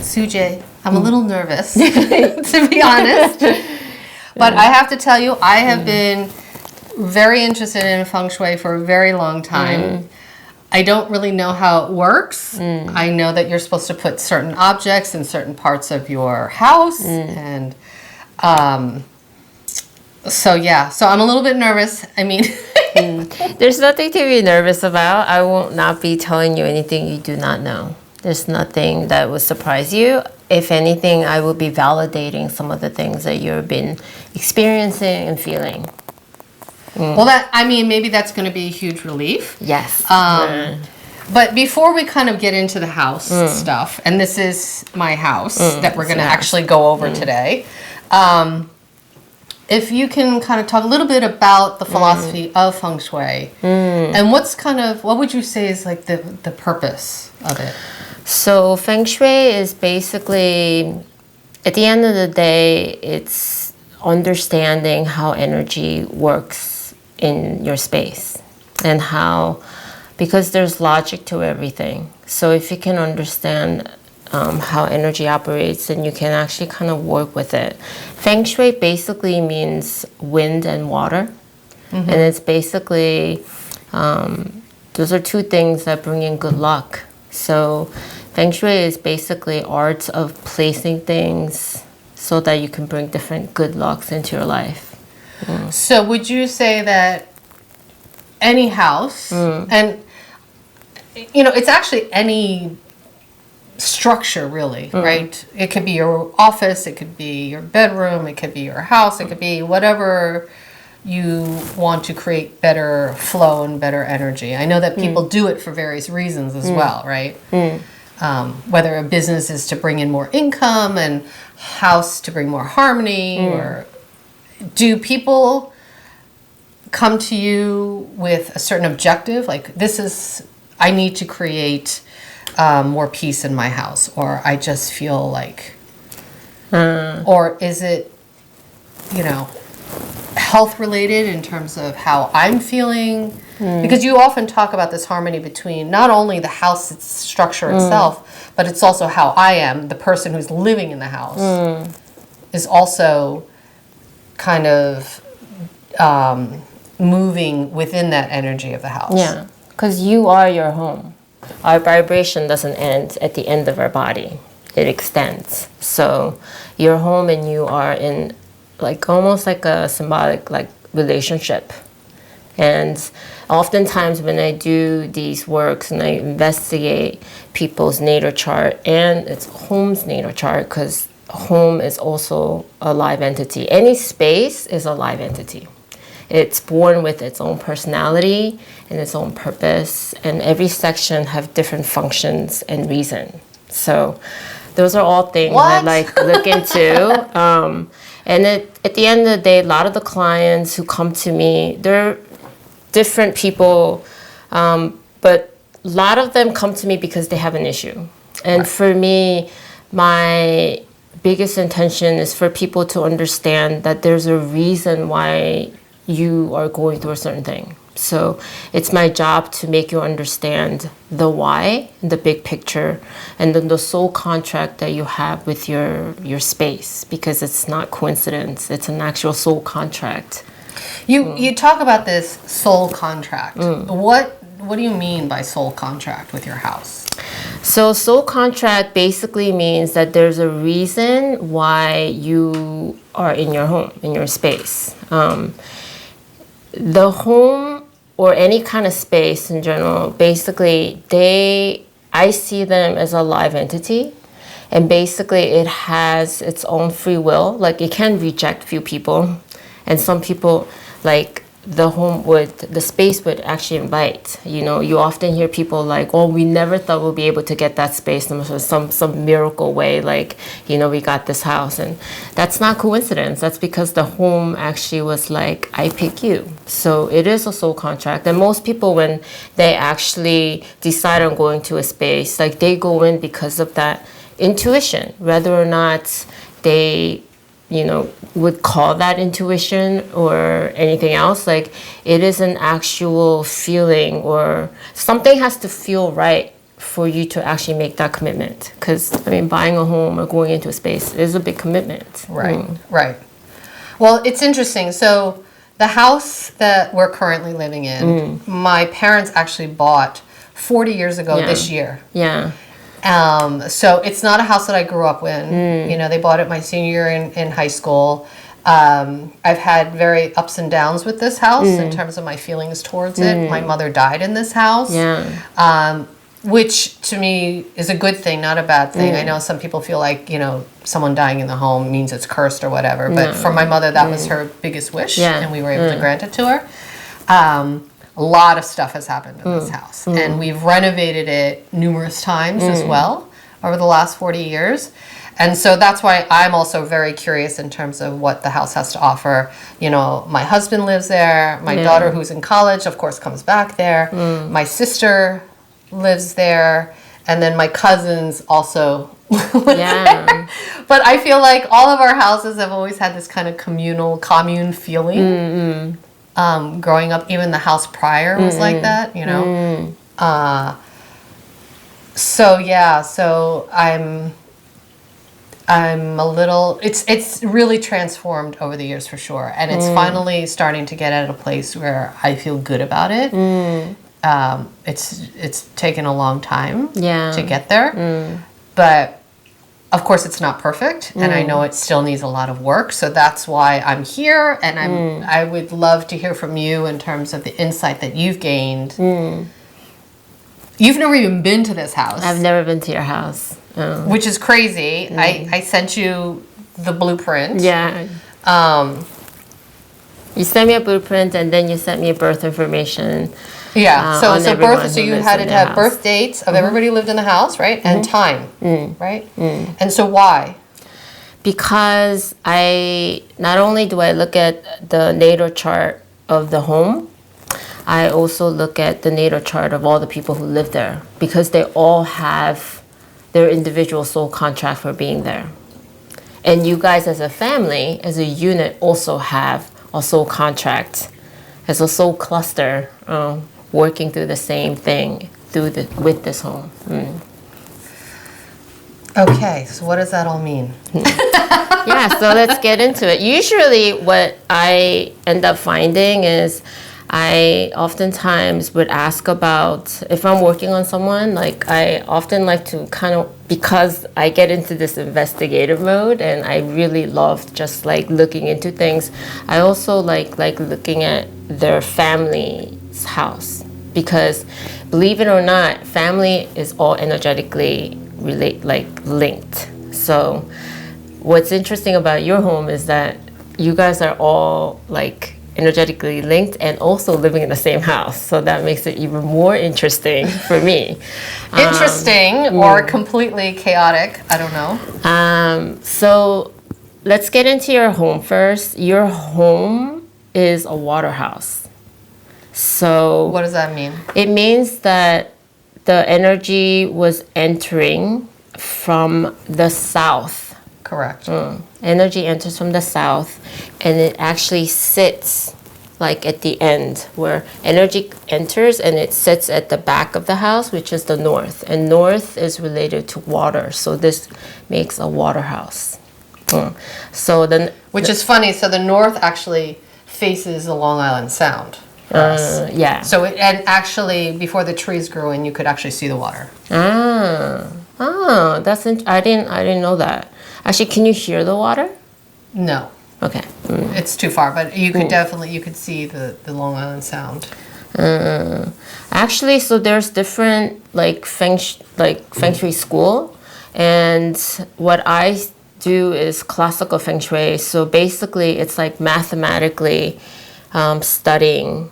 SooJae, I'm a little nervous, to be honest. But I have to tell you, I have been very interested in Feng Shui for a very long time. I don't really know how it works. I know that you're supposed to put certain objects in certain parts of your house. And so I'm a little bit nervous. I mean... There's nothing to be nervous about. I will not be telling you anything you do not know. There's nothing that will surprise you. If anything, I will be validating some of the things that you've been experiencing and feeling. Well, maybe that's going to be a huge relief. Yes. But before we kind of get into the house stuff, and this is my house that we're going to actually go over today, if you can kind of talk a little bit about the philosophy of Feng Shui, and what would you say is like the purpose of it? So Feng Shui is basically, at the end of the day, it's understanding how energy works in your space and because there's logic to everything. So if you can understand how energy operates, then you can actually kind of work with it. Feng Shui basically means wind and water. And it's basically, those are two things that bring in good luck. So Feng Shui is basically art of placing things so that you can bring different good lucks into your life. So would you say that any house, and it's actually any structure really, right? It could be your office, it could be your bedroom, it could be your house, it could be whatever you want to create better flow and better energy. I know that people do it for various reasons as well, right? Whether a business is to bring in more income and house to bring more harmony, or do people come to you with a certain objective? Like, I need to create more peace in my house, or I just feel like, or is it, health related in terms of how I'm feeling? Because you often talk about this harmony between not only the house structure itself, but it's also how I am, the person who's living in the house, is also kind of moving within that energy of the house. Yeah, because you are your home. Our vibration doesn't end at the end of our body. It extends. So your home and you are in almost like a symbolic relationship. And oftentimes when I do these works and I investigate people's natal chart and its home's natal chart, because home is also a live entity. Any space is a live entity. It's born with its own personality and its own purpose, and every section have different functions and reason. So those are all things I look into. And at the end of the day, a lot of the clients who come to me, they're different people, but a lot of them come to me because they have an issue. And for me, my biggest intention is for people to understand that there's a reason why you are going through a certain thing. So it's my job to make you understand the why, the big picture, and then the soul contract that you have with your space, because it's not coincidence. It's an actual soul contract. You talk about this soul contract. What do you mean by soul contract with your house? So soul contract basically means that there's a reason why you are in your home, in your space. The home or any kind of space in general, basically I see them as a live entity, and basically it has its own free will. Like, it can reject few people, and some people, like, the space would actually invite. You often hear people like, "Oh, we never thought we'll be able to get that space in some miracle way. We got this house," and that's not coincidence. That's because the home actually was like, "I pick you." So it is a soul contract. And most people, when they actually decide on going to a space, they go in because of that intuition, whether or not they would call that intuition or anything else. It is an actual feeling, or something has to feel right for you to actually make that commitment. Because, I mean, buying a home or going into a space is a big commitment. Right, right. Well, it's interesting. So the house that we're currently living in, my parents actually bought 40 years ago this year. Yeah. So it's not a house that I grew up in. You know, they bought it my senior year in high school. I've had very ups and downs with this house in terms of my feelings towards it. My mother died in this house. Yeah. Which to me is a good thing, not a bad thing. I know some people feel like, you know, someone dying in the home means it's cursed or whatever. But for my mother, that was her biggest wish. And we were able to grant it to her. A lot of stuff has happened in this house. And we've renovated it numerous times as well over the last 40 years. And so that's why I'm also very curious in terms of what the house has to offer. You know, my husband lives there. My daughter, who's in college, of course, comes back there. My sister lives there. And then my cousins also live there. But I feel like all of our houses have always had this kind of commune feeling. Growing up, even the house prior was like that, you know. So I'm a little. It's really transformed over the years for sure, and it's finally starting to get at a place where I feel good about it. It's taken a long time to get there, but of course it's not perfect, and I know it still needs a lot of work. So that's why I'm here, and I would love to hear from you in terms of the insight that you've gained. You've never even been to this house. I've never been to your house. Which is crazy. I sent you the blueprint. Yeah. You sent me a blueprint, and then you sent me a birth information. Yeah. So you had to have birth dates of everybody who lived in the house, right? And time, right? And so why? Because not only do I look at the natal chart of the home, I also look at the natal chart of all the people who live there, because they all have their individual soul contract for being there. And you guys as a family, as a unit, also have a soul contract, as a soul cluster, working through the same thing with this home. Okay, so what does that all mean? Yeah, so let's get into it. Usually what I end up finding is I oftentimes would ask about, if I'm working on someone, like I often like to kind of, because I get into this investigative mode and I really love just like looking into things, I also like looking at their family's house, because believe it or not, family is all energetically linked. So what's interesting about your home is that you guys are all like energetically linked and also living in the same house. So that makes it even more interesting for me. Interesting or completely chaotic, I don't know. So let's get into your home first. Your home is a Waterhouse. So what does that mean? It means that the energy was entering from the south. Correct. Energy enters from the south, and it actually sits like at the end, where energy enters and it sits at the back of the house, which is the north. And north is related to water, so this makes a Waterhouse. So then, which is funny. So the north actually faces the Long Island Sound for us. Yeah. So and actually, before the trees grew in, you could actually see the water. That's I didn't know that. Actually, can you hear the water? No. Okay. It's too far, but you could definitely, you could see the Long Island Sound. Actually, so there's different like Feng Shui school, and what I do is classical Feng Shui. So basically, it's like mathematically studying,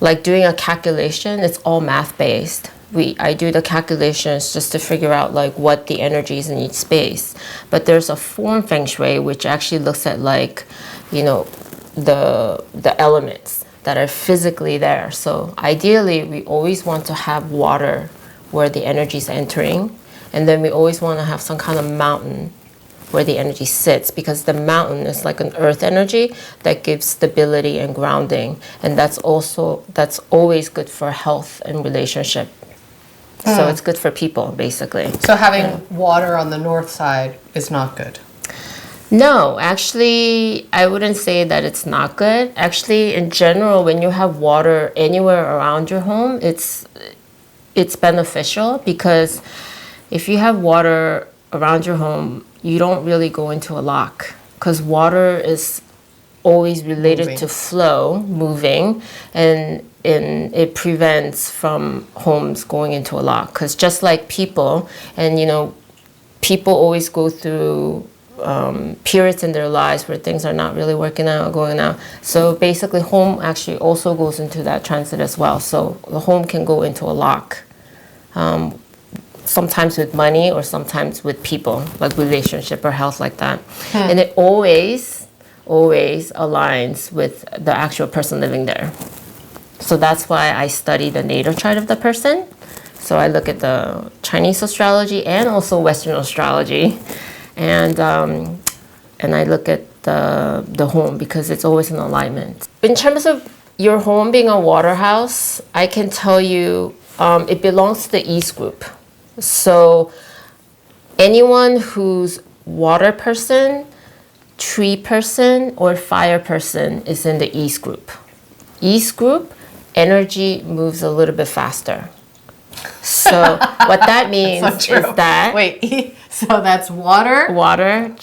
like doing a calculation. It's all math based. I do the calculations just to figure out like what the energy is in each space. But there's a form Feng Shui which actually looks at like, you know, the elements that are physically there. So ideally, we always want to have water where the energy is entering, and then we always want to have some kind of mountain where the energy sits, because the mountain is like an earth energy that gives stability and grounding, and that's always good for health and relationship So it's good for people, basically. So having water on the north side is not good. No, actually, I wouldn't say that it's not good. Actually, in general, when you have water anywhere around your home, it's beneficial, because if you have water around your home, you don't really go into a lock, because water is always related to flow, moving, and it prevents from homes going into a lock. Because just like people, and people always go through periods in their lives where things are not really working out or going out. So basically, home actually also goes into that transit as well. So the home can go into a lock, sometimes with money or sometimes with people, like relationship or health, like that. And it always aligns with the actual person living there. So that's why I study the natal chart of the person. So I look at the Chinese astrology and also Western astrology, and I look at the home, because it's always in alignment. In terms of your home being a water house, I can tell you it belongs to the East group. So anyone who's water person, tree person, or fire person is in the East group. East group, energy moves a little bit faster. So what that means is that... Wait, so that's water,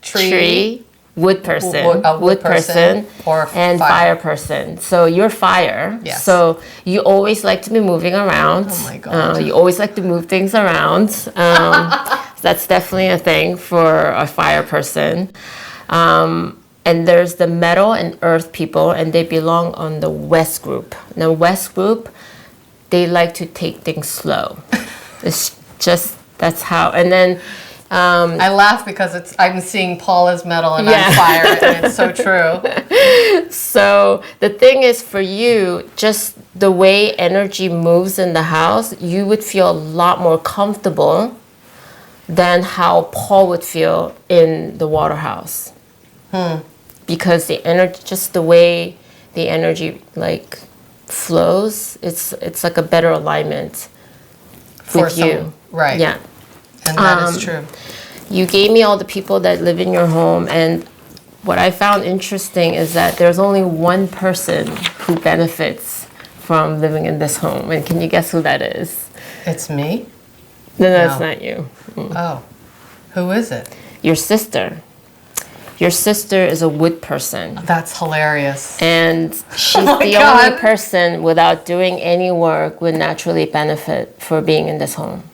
tree, wood person, wood person, or and fire person. So you're fire. Yes. So you always like to be moving around. Oh my God. You always like to move things around. That's definitely a thing for a fire person. And there's the metal and earth people, and they belong on the West group. Now, West group, they like to take things slow. It's just, that's how. And then I laugh because I'm seeing Paul as metal and I'm fire, and it's so true. So the thing is, for you, just the way energy moves in the house, you would feel a lot more comfortable than how Paul would feel in the Waterhouse. Because the energy, just the way the energy like flows, it's like a better alignment with you. Right. Yeah. And that is true. You gave me all the people that live in your home, and what I found interesting is that there's only one person who benefits from living in this home. And can you guess who that is? It's me? No, that's not you. Oh. Who is it? Your sister. Your sister is a wood person. That's hilarious. And she's the only person without doing any work would naturally benefit for being in this home.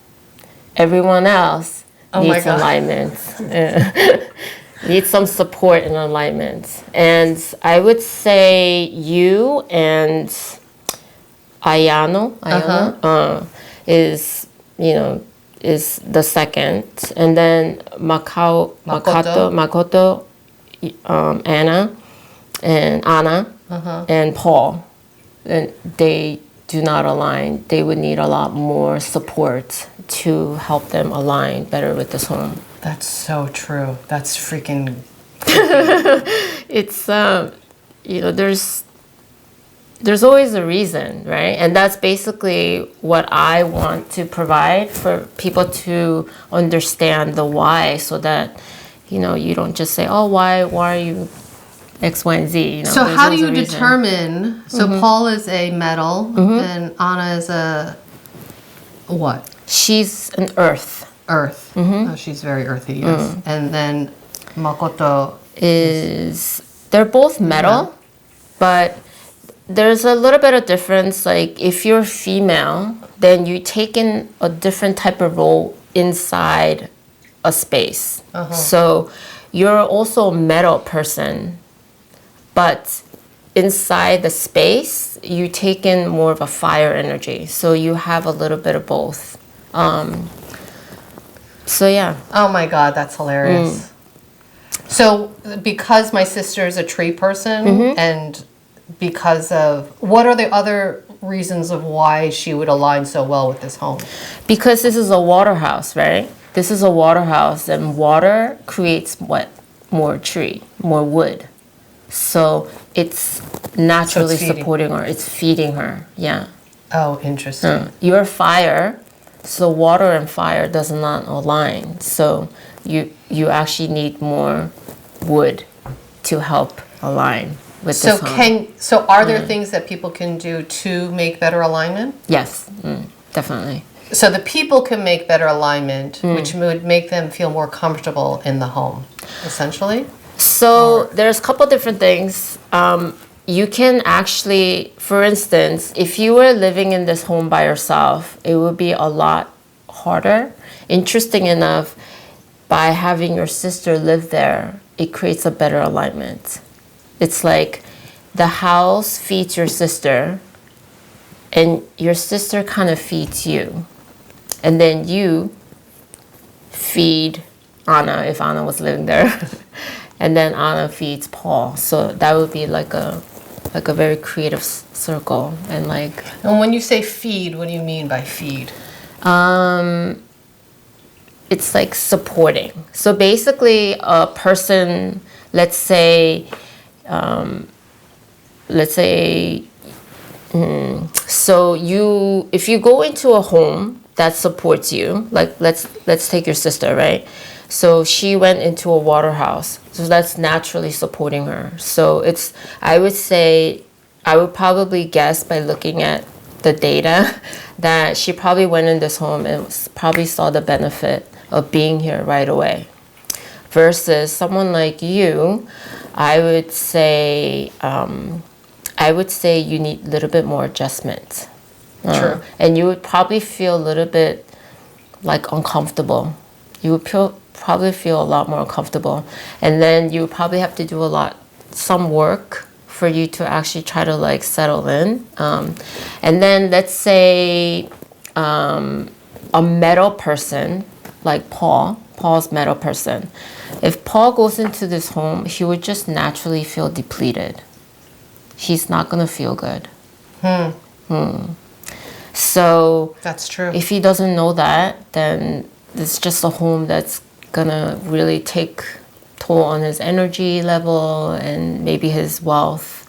Everyone else needs alignment. Needs some support and alignment. And I would say you and Ayano is the second. And then Makoto, Anna, and Paul, and they do not align. They would need a lot more support to help them align better with this home. That's so true. That's freaking... It's, there's always a reason, right? And that's basically what I want to provide for people to understand the why, so that you don't just say, oh, why are you X, Y, and Z? So how do you determine, Paul is a metal, and Anna is a what? She's an earth. Earth. Oh, she's very earthy, yes. And then Makoto they're both metal, but there's a little bit of difference. Like if you're female, then you take in a different type of role inside a space. So you're also a metal person, but inside the space, you take in more of a fire energy. So you have a little bit of both. So yeah. Oh my God, that's hilarious. So because my sister is a tree person, and because of, what are the other reasons of why she would align so well with this home? Because this is a water house, right? This is a water house, and water creates what? More tree, more wood. So it's naturally supporting her. It's feeding her. Yeah. Oh, interesting. You're fire, So water and fire does not align. So you actually need more wood to help align with So this home. so are there things that people can do to make better alignment? Yes, definitely. So the people can make better alignment, which would make them feel more comfortable in the home, essentially. So there's a couple different things. You can actually, for instance, if you were living in this home by yourself, it would be a lot harder. Interesting enough, by having your sister live there, it creates a better alignment. It's like the house feeds your sister, and your sister kind of feeds you. And then you feed Anna if Anna was living there. And then Anna feeds Paul. So that would be like a very creative circle. And like, And when you say feed, what do you mean by feed? it's like supporting. So basically a person, let's say, so if you go into a home that supports you, like let's take your sister, right? So she went into a Waterhouse, so that's naturally supporting her. So I would probably guess by looking at the data that she probably went in this home and probably saw the benefit of being here right away. Versus someone like you, I would say you need a little bit more adjustment. True. And you would probably feel a little bit like uncomfortable. You would probably feel a lot more uncomfortable. And then you would probably have to do some work for you to actually try to like settle in. And then let's say a metal person like Paul's metal person. If Paul goes into this home, he would just naturally feel depleted. He's not going to feel good. So That's true. if he doesn't know that, then it's just a home that's going to really take toll on his energy level and maybe his wealth,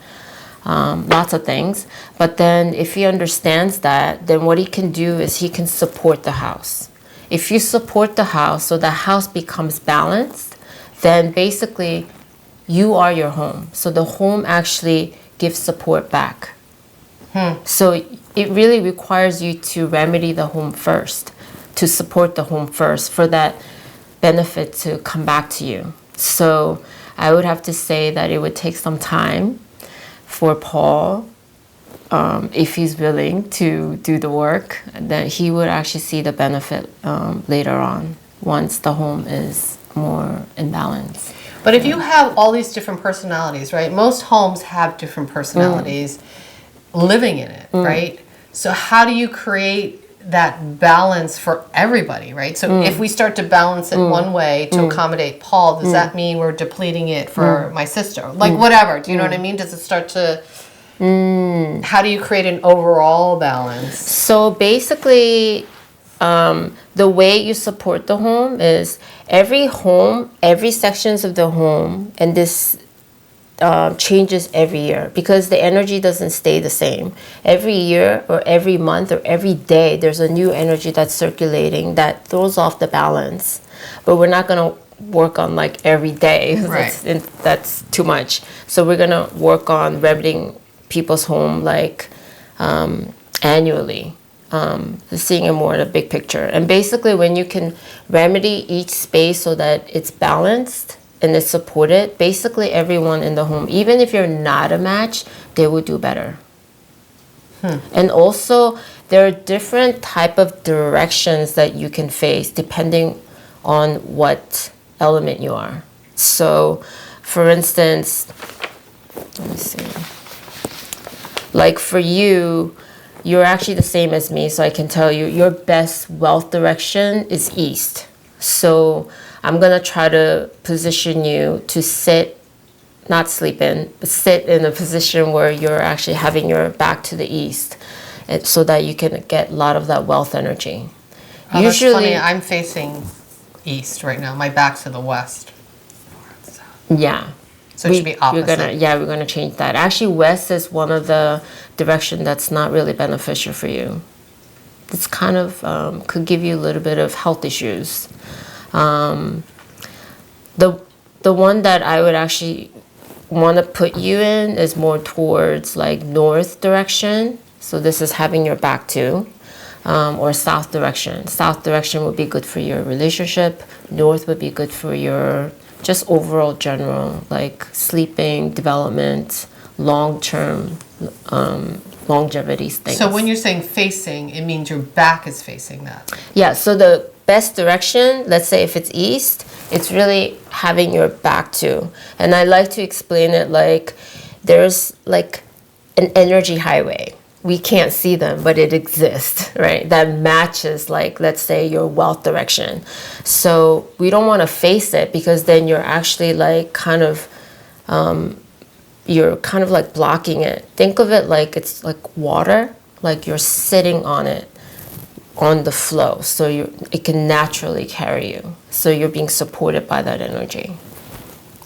lots of things. But then if he understands that, then what he can do is he can support the house. If you support the house so the house becomes balanced, then basically you are your home. So the home actually gives support back. So it really requires you to remedy the home first, to support the home first for that benefit to come back to you. So I would have to say that it would take some time for Paul, if he's willing to do the work, that he would actually see the benefit later on once the home is more in balance. But if you have all these different personalities, right? Most homes have different personalities living in it, right? So how do you create that balance for everybody, right? So if we start to balance it one way to accommodate Paul, does that mean we're depleting it for my sister? Like whatever, do you know what I mean? Does it start to, how do you create an overall balance? So basically, the way you support the home is every sections of the home, and this changes every year because the energy doesn't stay the same. Every year or every month or every day, there's a new energy that's circulating that throws off the balance. But we're not going to work on like every day. Right. That's too much. So we're going to work on remedying people's home like annually. Seeing it more in a big picture. And basically when you can remedy each space so that it's balanced and it's supported, basically everyone in the home, even if you're not a match, they will do better. And also there are different type of directions that you can face depending on what element you are. So for instance, let me see. Like for you, you're actually the same as me, so I can tell you your best wealth direction is east. So I'm gonna try to position you to sit, not sleep in, but sit in a position where you're actually having your back to the east, and so that you can get a lot of that wealth energy. Oh, usually, that's funny. I'm facing east right now. My back's to the west. Yeah. So it should be opposite. We're gonna change that. Actually, west is one of the direction that's not really beneficial for you. It's kind of could give you a little bit of health issues. The one that I would actually want to put you in is more towards like north direction. So this is having your back to, or south direction. South direction would be good for your relationship. North would be good for your just overall general, like sleeping, development, long-term longevity things. So when you're saying facing, it means your back is facing that. Yeah, so the best direction, let's say if it's east, it's really having your back to. And I like to explain it like there's like an energy highway. We can't see them, but it exists, right? That matches, like, let's say your wealth direction. So we don't want to face it because then you're actually like you're kind of like blocking it. Think of it like it's like water, like you're sitting on it, on the flow. So it can naturally carry you. So you're being supported by that energy.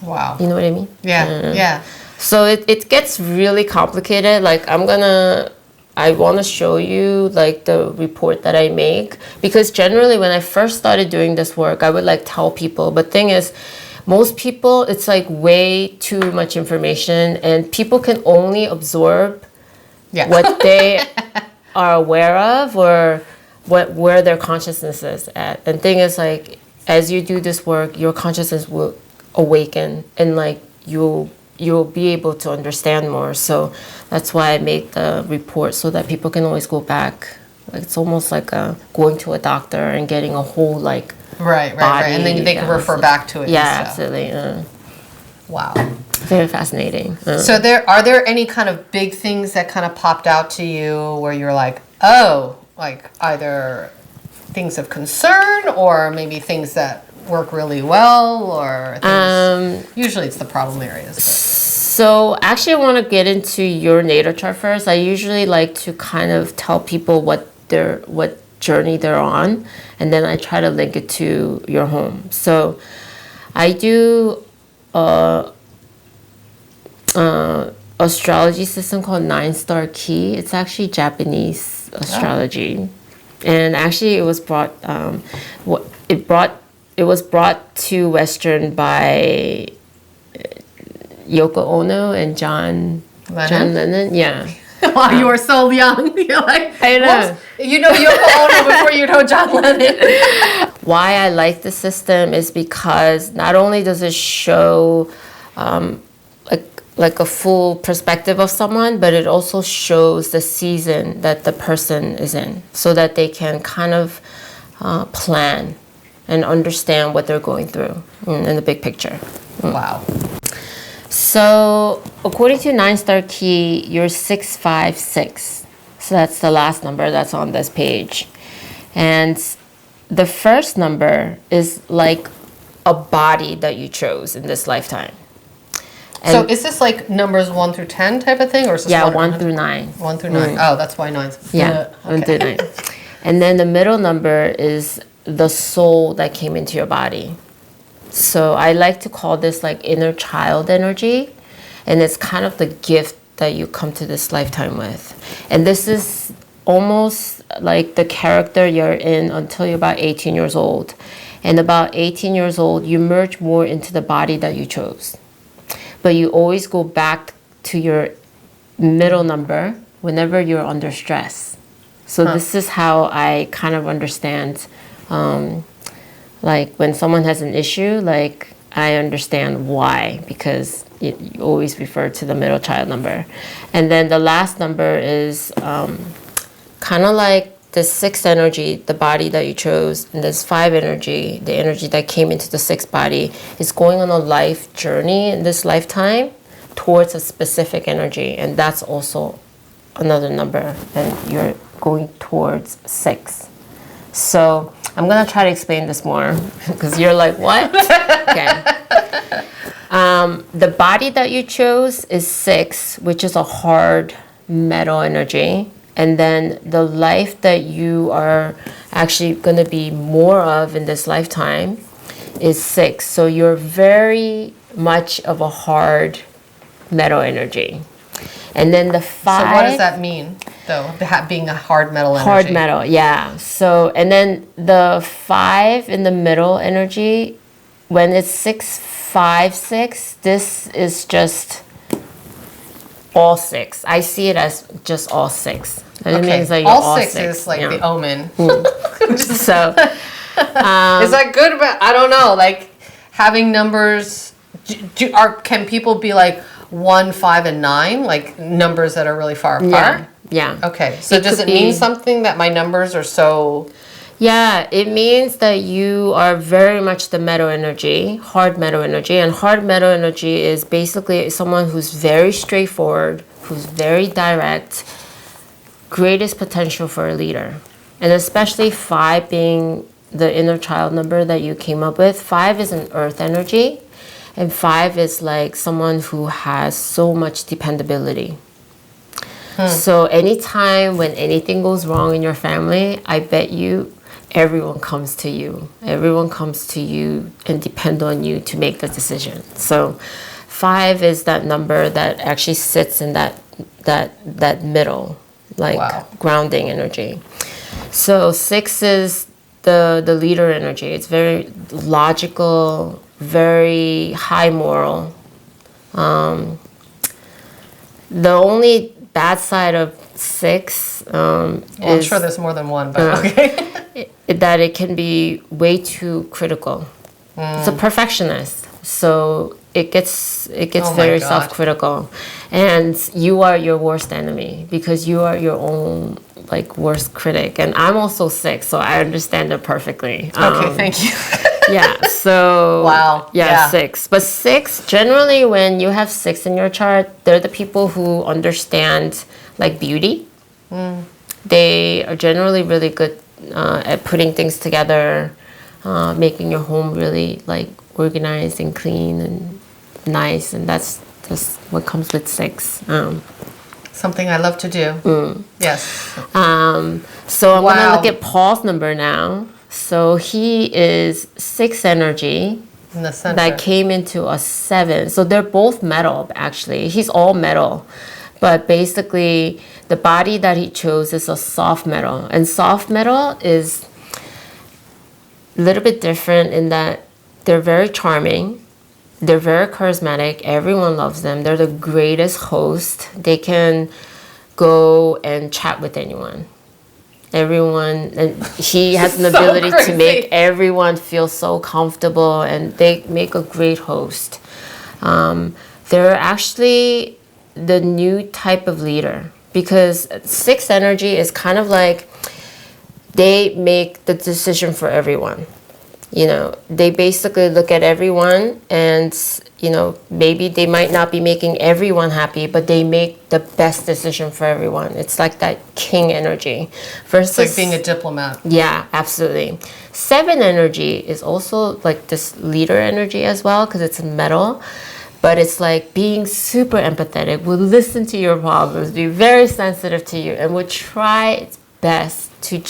Wow. You know what I mean? Yeah, yeah. So it gets really complicated. Like I want to show you like the report that I make, because generally when I first started doing this work, I would like tell people, but thing is, most people, it's like way too much information and people can only absorb what they are aware of or where their consciousness is at. And thing is, like, as you do this work, your consciousness will awaken and like you'll be able to understand more. So that's why I made the report so that people can always go back. Like, it's almost like going to a doctor and getting a whole like right. And then they can refer back to it. Yeah, absolutely. Wow. Very fascinating. So are there any kind of big things that kind of popped out to you where you're like, oh, like either things of concern or maybe things that work really well, or things, usually it's the problem areas. But. So actually I want to get into your natal chart first. I usually like to kind of tell people what journey they're on, and then I try to link it to your home. So I do astrology system called 9-star key. It's actually Japanese astrology. And actually it was brought to Western by Yoko Ono and John Lennon. Yeah. Wow, you were so young. You're like, I know. Whoops. You know Yoko Ono before you know John Lennon. Why I like the system is because not only does it show like a full perspective of someone, but it also shows the season that the person is in, so that they can kind of plan and understand what they're going through in the big picture. Wow. So according to 9-star key, you're 656. So that's the last number that's on this page. And the first number is like a body that you chose in this lifetime. And so is this like numbers 1 through 10 type of thing, or is this 1 through 9? 1 through 9. Oh, that's why 9's. Yeah, 1 through 9. And then the middle number is the soul that came into your body. So I like to call this like inner child energy, and it's kind of the gift that you come to this lifetime with. And this is almost like the character you're in until you're about 18 years old. And about 18 years old, you merge more into the body that you chose. But you always go back to your middle number whenever you're under stress. So this is how I kind of understand, like when someone has an issue, like I understand why, because you always refer to the middle child number. And then the last number is kind of like the 6 energy, the body that you chose, and this 5 energy, the energy that came into the 6 body, is going on a life journey in this lifetime towards a specific energy, and that's also another number, and you're going towards 6. So I'm gonna try to explain this more because you're like, what? Okay. The body that you chose is 6, which is a hard metal energy. And then the life that you are actually going to be more of in this lifetime is 6. So you're very much of a hard metal energy. And then the 5... So what does that mean? though, being a hard metal energy. Hard metal, yeah. So, and then the 5 in the middle energy, when it's 6, 5, 6, this is just all 6. I see it as just all 6. It means that you're all 6 is like the omen. So, is that good? I don't know. Like having numbers, can people be like 1, 5, and 9, like numbers that are really far apart? Yeah. Okay. So does it mean something that my numbers are so? Yeah, it means that you are very much the metal energy, hard metal energy. And hard metal energy is basically someone who's very straightforward, who's very direct, greatest potential for a leader. And especially 5 being the inner child number that you came up with. 5 is an earth energy. And 5 is like someone who has so much dependability. So anytime when anything goes wrong in your family, I bet you everyone comes to you. Everyone comes to you and depend on you to make the decision. So 5 is that number that actually sits in that middle, like grounding energy. So 6 is the leader energy. It's very logical, very high moral. The only bad side of 6 I'm sure there's more than one, but okay. That it can be way too critical. It's a perfectionist, so it gets very self-critical, and you are your worst enemy because you are your own like worst critic. And I'm also 6, so I understand it perfectly. Okay, thank you. Yeah, so wow. Yeah, 6. But 6, generally when you have 6 in your chart, they're the people who understand like beauty. They are generally really good at putting things together, making your home really like organized and clean and nice, and that's just what comes with 6. Something I love to do. Yes. So I'm gonna look at Paul's number now. So he is 6 energy in the center. That came into a 7. So they're both metal, actually. He's all metal. But basically, the body that he chose is a soft metal. And soft metal is a little bit different in that they're very charming. They're very charismatic. Everyone loves them. They're the greatest host. They can go and chat with anyone. Everyone, and he has an ability to make everyone feel so comfortable, and they make a great host. They're actually the new type of leader because 6 energy is kind of like they make the decision for everyone. You know, they basically look at everyone and, you know, maybe they might not be making everyone happy, but they make the best decision for everyone. It's like that king energy. Versus, it's like being a diplomat. Yeah, absolutely. 7 energy is also like this leader energy as well because it's metal. But it's like being super empathetic, will listen to your problems, be very sensitive to you, and will try its best to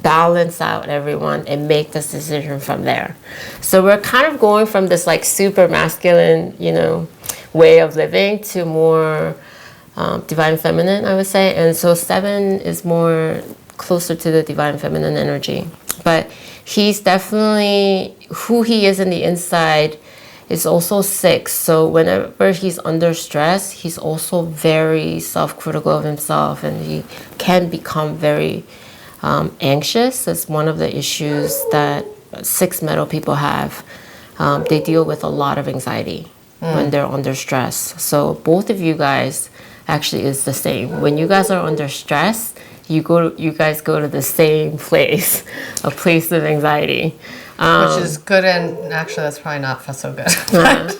balance out everyone and make this decision from there. So we're kind of going from this like super masculine, you know, way of living to more divine feminine, I would say. And so 7 is more closer to the divine feminine energy. But he's definitely who he is in the inside is also 6. So whenever he's under stress, he's also very self-critical of himself, and he can become very anxious. That's one of the issues that 6 metal people have. They deal with a lot of anxiety when they're under stress. So both of you guys actually is the same. When you guys are under stress, you guys go to the same place, a place of anxiety. Which is good, and actually that's probably not so good.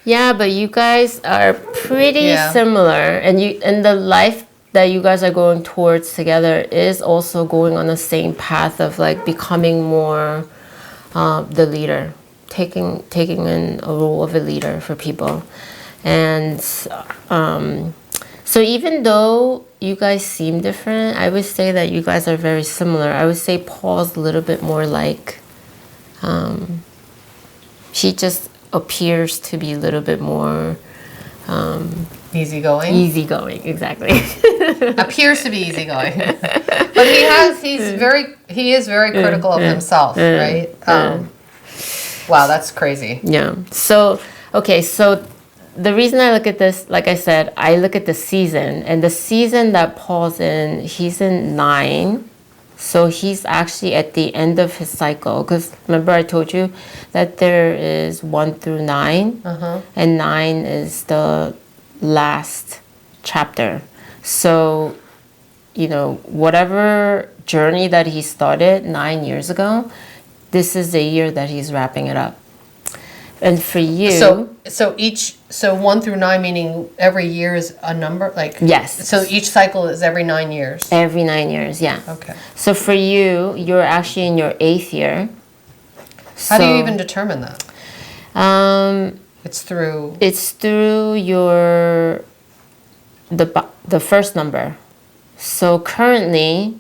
Yeah, but you guys are pretty similar, and the life that you guys are going towards together is also going on the same path of like becoming more the leader, taking in a role of a leader for people. And so even though you guys seem different, I would say that you guys are very similar. I would say Paul's a little bit more like he just appears to be a little bit more Easygoing. Easygoing, exactly. Appears to be easygoing, but he is very critical of himself, right? Wow, that's crazy. Yeah. So, okay, so the reason I look at this, like I said, I look at the season, and the season that Paul's in, he's in 9. So he's actually at the end of his cycle. Because remember I told you that there is 1 through 9, and 9 is the last chapter. So, whatever journey that he started 9 years ago, this is the year that he's wrapping it up. And for you, so 1 through 9, meaning every year is a number, like yes. So each cycle is every 9 years. Every 9 years, yeah. Okay. So for you, you're actually in your 8th year. How do you even determine that? It's through your the first number. So currently,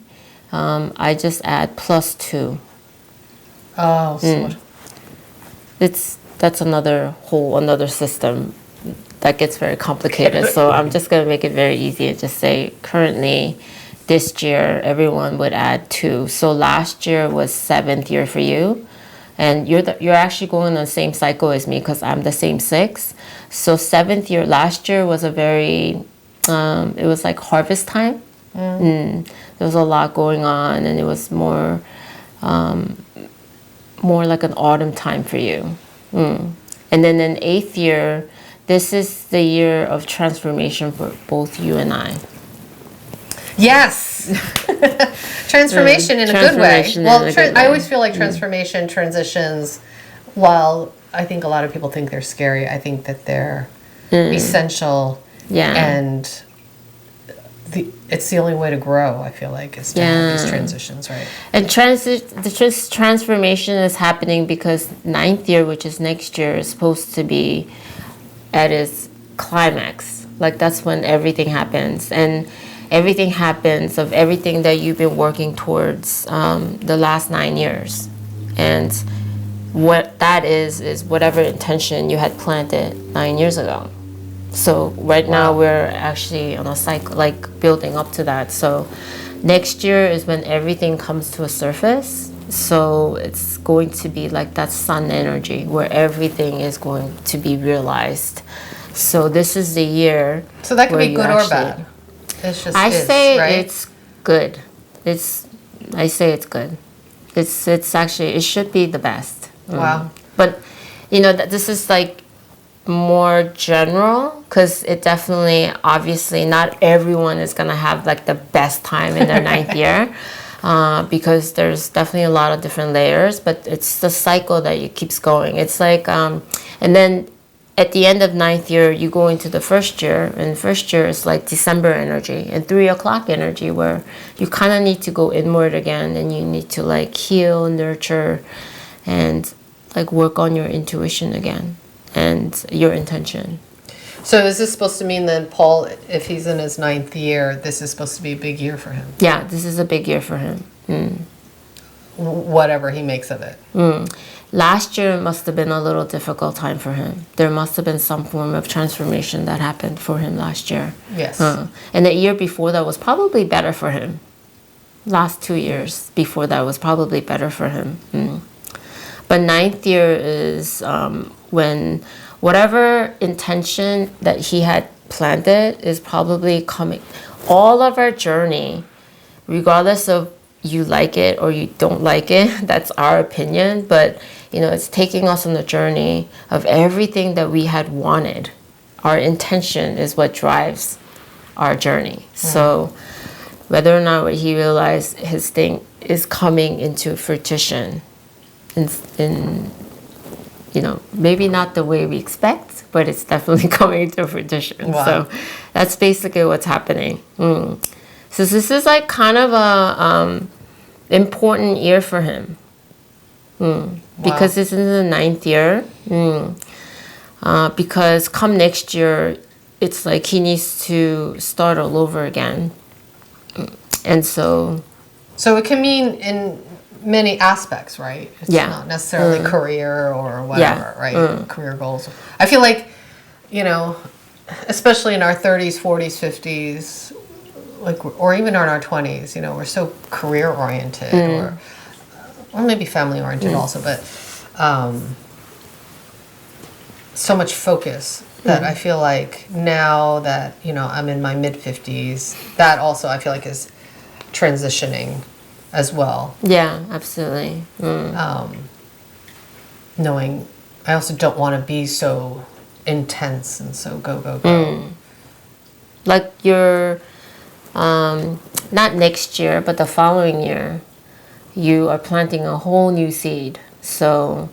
I just add +2. Oh, so That's another system that gets very complicated. So I'm just gonna make it very easy and just say currently, this year everyone would add 2. So last year was 7th year for you, and you're actually going on the same cycle as me because I'm the same 6. So 7th year last year was a very it was like harvest time. There was a lot going on, and it was more like an autumn time for you. And then in 8th year, this is the year of transformation for both you and I. Yes. Transformation in a good way. Well, I always feel like transformation transitions, while I think a lot of people think they're scary, I think that they're essential. Yeah. And it's the only way to grow, I feel like, is to have these transitions, right? And the transformation is happening because 9th year, which is next year, is supposed to be at its climax. Like that's when everything happens. And everything happens of everything that you've been working towards the last 9 years. And what that is whatever intention you had planted 9 years ago. So right now we're actually on a cycle, like building up to that. So next year is when everything comes to a surface. So it's going to be like that sun energy where everything is going to be realized. So this is the year. So that could be good or bad. It's just it's good. I say it's good. It's actually, it should be the best. Wow. But this is like more general because it definitely, obviously not everyone is going to have like the best time in their 9th year because there's definitely a lot of different layers, but it's the cycle that it keeps going. It's like and then at the end of 9th year you go into the first year, and first year is like December energy and 3 o'clock energy where you kind of need to go inward again, and you need to like heal, nurture, and like work on your intuition again and your intention. So is this supposed to mean then, Paul, if he's in his 9th year, this is supposed to be a big year for him? Yeah, this is a big year for him. Whatever he makes of it. Last year must have been a little difficult time for him. There must have been some form of transformation that happened for him last year. Yes. And the year before that was probably better for him. Last 2 years before that was probably better for him. But 9th year is when whatever intention that he had planted is probably coming. All of our journey, regardless of you like it or you don't like it, that's our opinion, but it's taking us on the journey of everything that we had wanted. Our intention is what drives our journey. So whether or not he realized his thing is coming into fruition in maybe not the way we expect, but it's definitely coming to fruition. Wow. So that's basically what's happening. So this is like kind of a important year for him. Because this is the 9th year. Because come next year, it's like he needs to start all over again. And so it can mean in many aspects, right? It's not necessarily career or whatever, right? Career goals. I feel like, especially in our 30s, 40s, 50s, like, or even in our 20s, we're so career oriented, or maybe family oriented also, but so much focus that I feel like now that, I'm in my mid 50s, that also I feel like is transitioning as well. Yeah, absolutely. Knowing I also don't want to be so intense and so go, go, go. Like you're, not next year, but the following year, you are planting a whole new seed. So,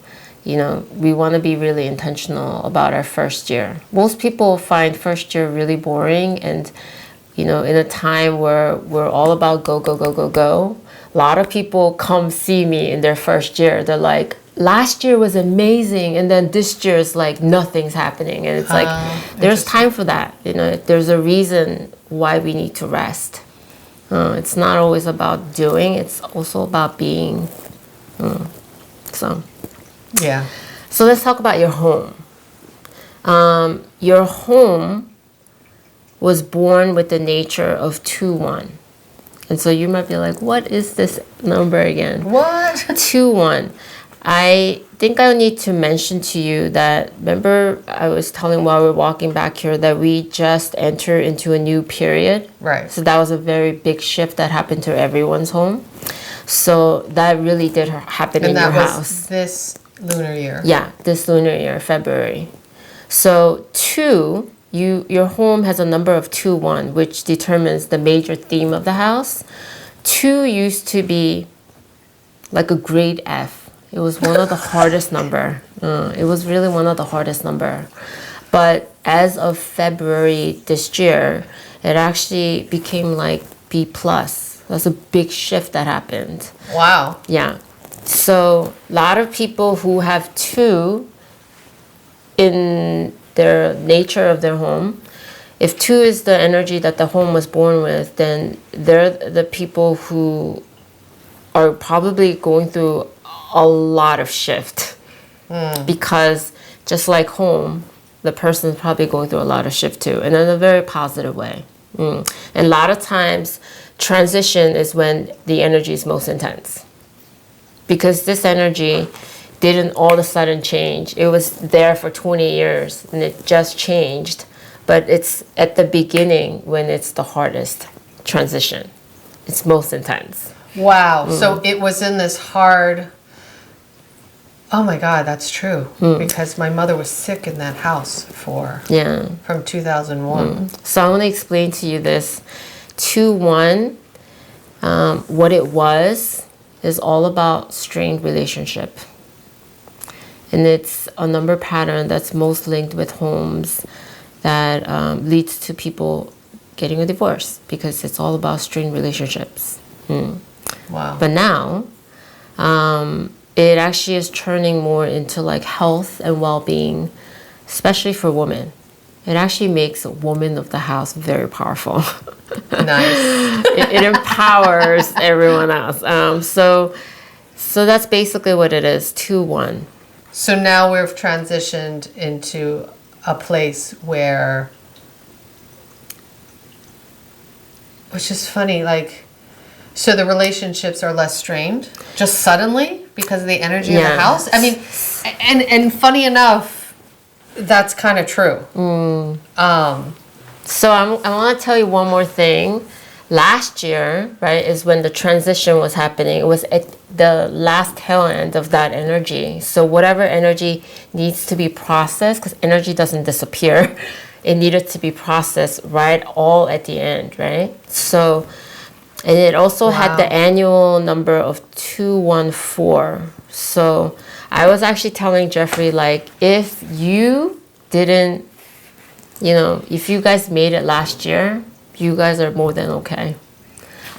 we want to be really intentional about our first year. Most people find first year really boring, and, in a time where we're all about go, go, go, go, go, a lot of people come see me in their first year. They're like, last year was amazing, and then this year is like nothing's happening. And it's like, there's time for that. There's a reason why we need to rest. It's not always about doing, it's also about being. Yeah. So let's talk about your home. Your home was born with the nature of 2-1. And so you might be like, what is this number again? What? 2-1. I think I need to mention to you that, remember I was telling while we were walking back here that we just entered into a new period? Right. So that was a very big shift that happened to everyone's home. So that really did happen in your house. And that was this lunar year. Yeah, this lunar year, February. So 2, your home has a number of 2-1, which determines the major theme of the house. 2 used to be like a grade F. It was one of the hardest number. It was really one of the hardest number. But as of February this year, it actually became like B+. That's a big shift that happened. Wow. Yeah. So a lot of people who have 2 in their nature of their home, if 2 is the energy that the home was born with, then they're the people who are probably going through a lot of shift. Because just like home, the person's probably going through a lot of shift too, and in a very positive way. And a lot of times, transition is when the energy is most intense. Because this energy didn't all of a sudden change. It was there for 20 years and it just changed. But it's at the beginning when it's the hardest transition. It's most intense. Wow. So it was in this hard... Oh my God, that's true. Because my mother was sick in that house from 2001. So I want to explain to you this 2-1. What it was is all about strained relationship. And it's a number pattern that's most linked with homes that leads to people getting a divorce because it's all about strained relationships. Wow. But now, it actually is turning more into like health and well-being, especially for women. It actually makes a woman of the house very powerful. Nice. It empowers everyone else. So that's basically what it is, 2-1. So now we've transitioned into a place where, which is funny, like, so the relationships are less strained just suddenly because of the energy of the house. I mean, and funny enough, that's kind of true. So I want to tell you one more thing. Last year, right, is when the transition was happening. It was at the last tail end of that energy. So whatever energy needs to be processed, because energy doesn't disappear, it needed to be processed right all at the end, right? So, and it also had the annual number of 214. So I was actually telling Jeffrey, like, if you didn't, if you guys made it last year, you guys are more than okay.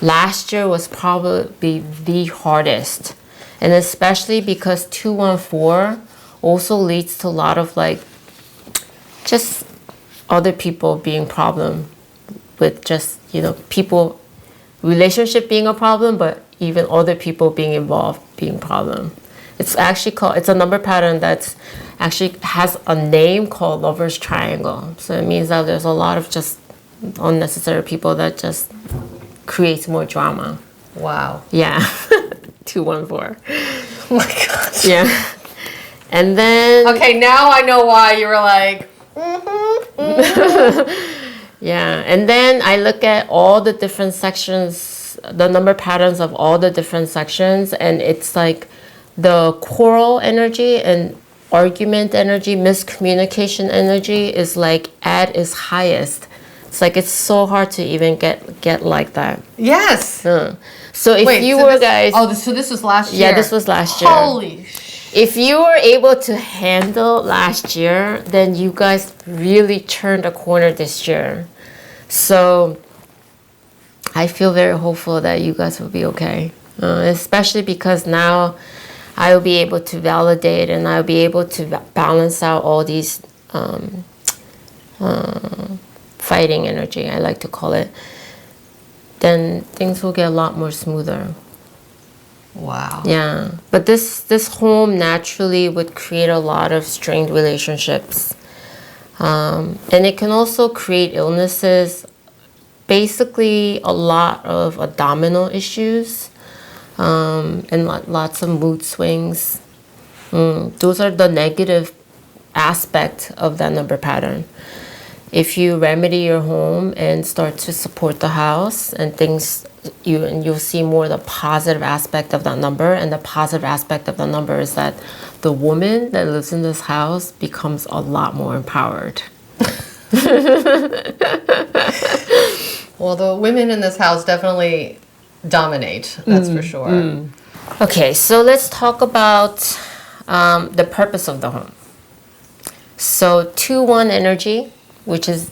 Last year was probably the hardest. And especially because 214 also leads to a lot of like just other people being problem with just, people, relationship being a problem, but even other people being involved being problem. It's actually it's a number pattern that's actually has a name called Lover's Triangle. So it means that there's a lot of just unnecessary people that just creates more drama. Wow. Yeah. 214. Oh my gosh. Yeah. And then Okay, now I know why you were like, yeah, and then I look at all the different sections, the number patterns of all the different sections, and it's like the quarrel energy and argument energy, miscommunication energy is like at its highest. It's like it's so hard to even get like that. yes. So if Wait, you so were this, guys, oh, so this was last year. yeah, this was last year. Holy If you were able to handle last year, then you guys really turned a corner this year. So I feel very hopeful that you guys will be okay, especially because now I will be able to validate and I'll be able to balance out all these fighting energy, I like to call it. Then things will get a lot more smoother. Wow. Yeah, but this home naturally would create a lot of strained relationships, and it can also create illnesses. Basically, a lot of abdominal issues, and lots of mood swings. Those are the negative aspect of that number pattern. If you remedy your home and start to support the house and things, you'll see more the positive aspect of that number. And the positive aspect of the number is that the woman that lives in this house becomes a lot more empowered. Well, the women in this house definitely dominate, that's for sure. Okay, so let's talk about the purpose of the home. So 2-1 energy, which is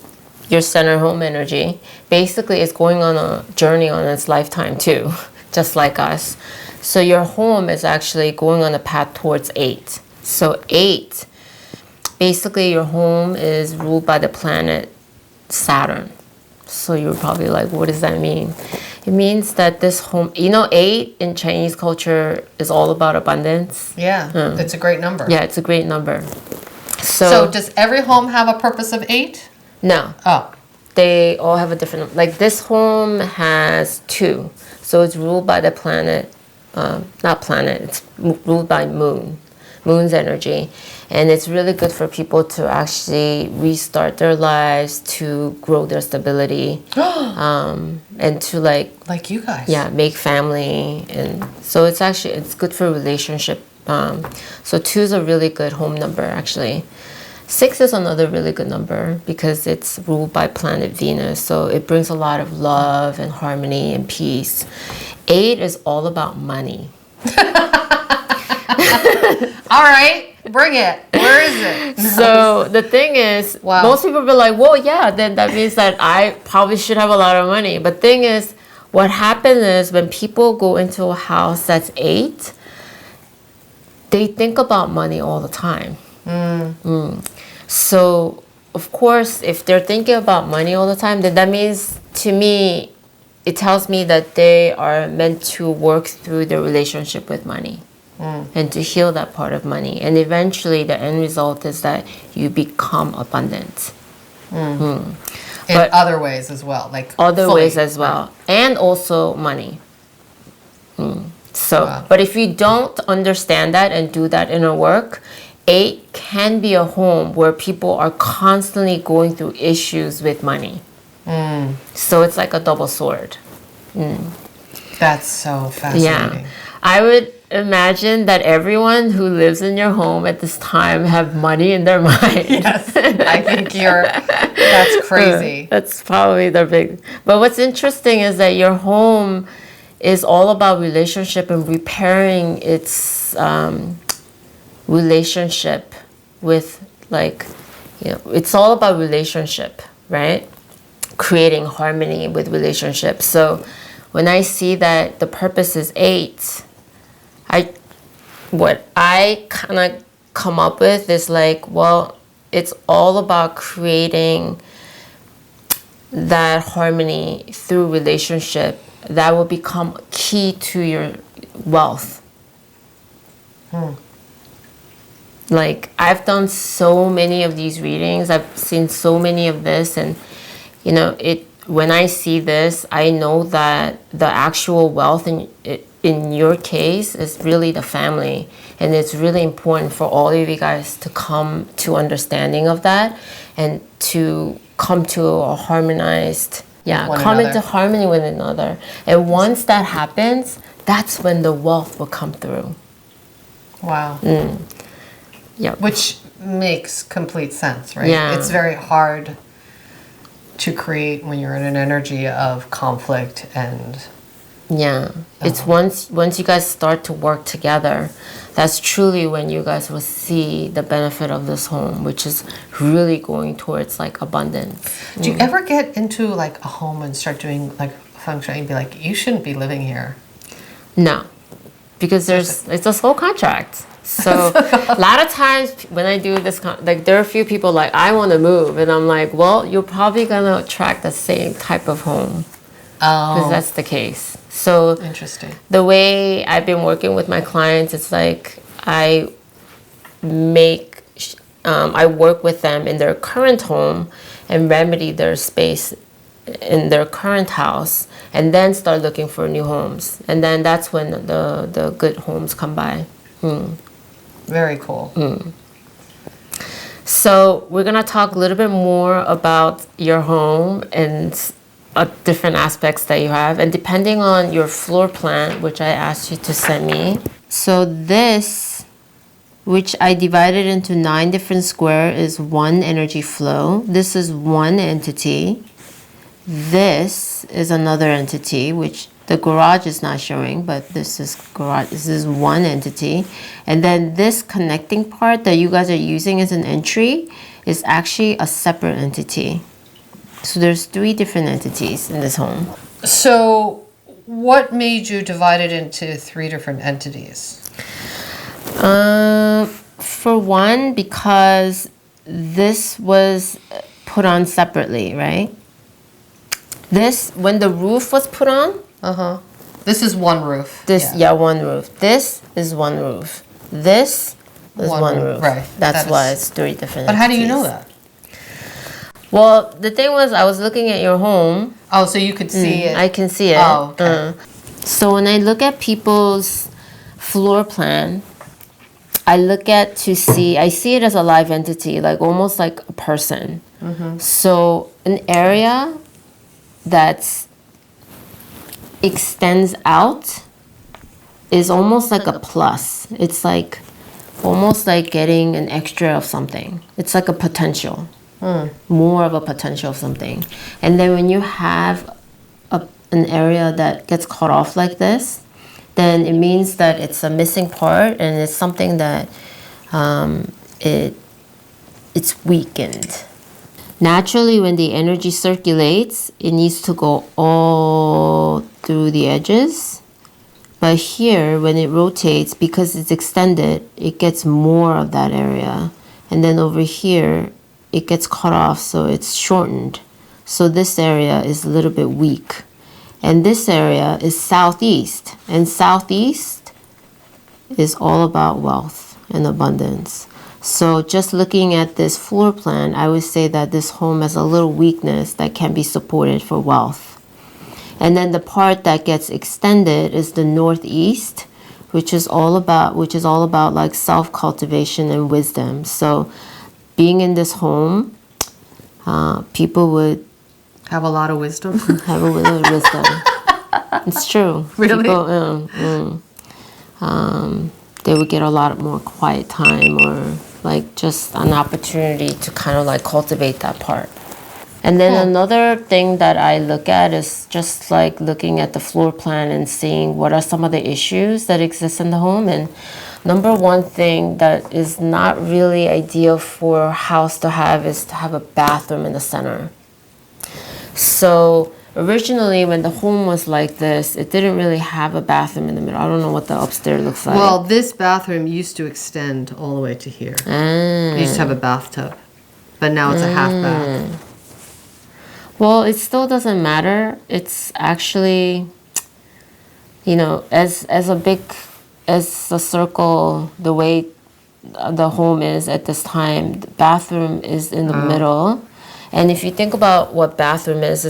your center home energy, basically is going on a journey on its lifetime too, just like us. So your home is actually going on a path towards 8. So 8, basically your home is ruled by the planet Saturn. So you're probably like, what does that mean? It means that this home, 8 in Chinese culture is all about abundance. Yeah, it's a great number. Yeah, it's a great number. So does every home have a purpose of 8? No. Oh. They all have a different, like this home has 2. So it's ruled by the planet, not planet, it's ruled by moon's energy. And it's really good for people to actually restart their lives, to grow their stability, and to Like you guys. yeah, make family. And so it's good for relationship. So 2 is a really good home number actually. 6 is another really good number because it's ruled by planet Venus. So it brings a lot of love and harmony and peace. 8 is all about money. All right, bring it. Where is it? So the thing is, Wow. most people be like, well, yeah, then that means that I probably should have a lot of money. But thing is, what happens is when people go into a house that's 8, they think about money all the time. So, of course, if they're thinking about money all the time, then that means, to me, it tells me that they are meant to work through their relationship with money and to heal that part of money. And eventually, the end result is that you become abundant. In But other ways as well, like other fully. ways as well, and also money. So, Wow. but if you don't understand that and do that inner work, 8 can be a home where people are constantly going through issues with money. So it's like a double sword. That's so fascinating. Yeah. I would imagine that everyone who lives in your home at this time have money in their mind. Yes, I think that's crazy. That's probably the big. But what's interesting is that your home is all about relationship and repairing its relationship with, it's all about relationship, right? Creating harmony with relationships. So when I see that the purpose is 8, what I kind of come up with is it's all about creating that harmony through relationship that will become key to your wealth. Like, I've done so many of these readings. I've seen so many of this, and you know, when I see this, I know that the actual wealth in your case is really the family, and it's really important for all of you guys to come to understanding of that and to come to a harmonized, come into harmony with one another. And once that happens, that's when the wealth will come through. Wow. Yeah. Which makes complete sense, right? Yeah. It's very hard to create when you're in an energy of conflict and it's once you guys start to work together, that's truly when you guys will see the benefit of this home, which is really going towards like abundance. Do you ever get into like a home and start doing like Feng Shui and be like, you shouldn't be living here? No, because it's a soul contract. So a lot of times when I do this, like there are a few people like, I want to move, and I'm like, well, you're probably gonna attract the same type of home, because that's the case. So interesting. The way I've been working with my clients, it's like I work with them in their current home and remedy their space in their current house, and then start looking for new homes, and then that's when the good homes come by. Very cool. So we're gonna talk a little bit more about your home and different aspects that you have, and depending on your floor plan, which I asked you to send me. So this, which I divided into 9 different squares, is one energy flow. This is one entity. This is another entity, which the garage is not showing, but this is garage. This is one entity. And then this connecting part that you guys are using as an entry is actually a separate entity. So there's 3 different entities in this home. So what made you divide it into 3 different entities? For one, because this was put on separately, right? This, when the roof was put on, This is one roof. One roof. This is one roof. This is one roof. Right. That's why it's 3 different But how do you entities. know that? Well, the thing was, I was looking at your home. Oh, so you could see it. I can see it. Oh, okay. So when I look at people's floor plan, I see it as a live entity, like almost like a person. So an area that extends out is almost like a plus. It's like almost like getting an extra of something. It's like a potential, more of a potential of something. And then when you have an area that gets cut off like this, then it means that it's a missing part, and it's something that it's weakened. Naturally, when the energy circulates, it needs to go all through the edges. But here, when it rotates, because it's extended, it gets more of that area. And then over here, it gets cut off, so it's shortened. So this area is a little bit weak. And this area is southeast. And southeast is all about wealth and abundance. So just looking at this floor plan, I would say that this home has a little weakness that can be supported for wealth. And then the part that gets extended is the northeast, which is all about like self-cultivation and wisdom. So being in this home, people would Have a lot of wisdom. have a little wisdom. It's true. Really? People, they would get a lot more quiet time, or like just an opportunity to kind of like cultivate that part. And then another thing that I look at is just like looking at the floor plan and seeing what are some of the issues that exist in the home. And number one thing that is not really ideal for a house to have is to have a bathroom in the center. So originally when the home was like this, it didn't really have a bathroom in the middle. I don't know what the upstairs looks like. Well, this bathroom used to extend all the way to here. It used to have a bathtub, but now it's a half bath. Well, it still doesn't matter. It's actually, as a circle, the way the home is at this time. The bathroom is in the middle. And if you think about what bathroom is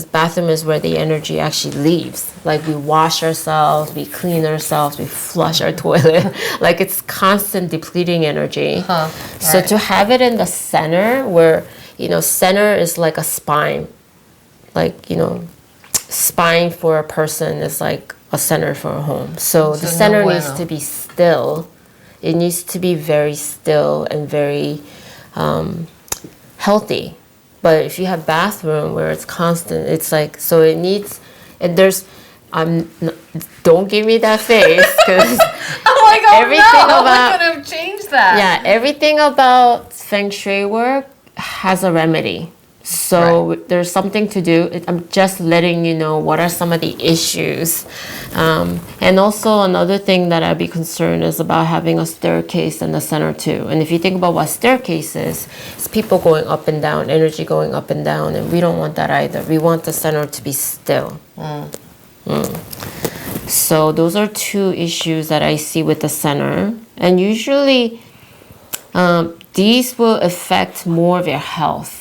where the energy actually leaves. Like we wash ourselves, we clean ourselves, we flush our toilet. Like it's constant depleting energy. So to have it in the center where, center is like a spine. Like, spine for a person is like a center for a home. So the center needs to be still. It needs to be very still and very healthy. But if you have bathroom where it's constant, it's like, so it needs, and there's, don't give me that face, because I'm like, oh everything no, about, we could have changed that. yeah, everything about Feng Shui work has a remedy. So there's something to do. I'm just letting you know what are some of the issues. And also another thing that I'd be concerned is about having a staircase in the center too. And if you think about what staircase is, it's people going up and down, energy going up and down, and we don't want that either. We want the center to be still. So those are two issues that I see with the center. And usually these will affect more of your health.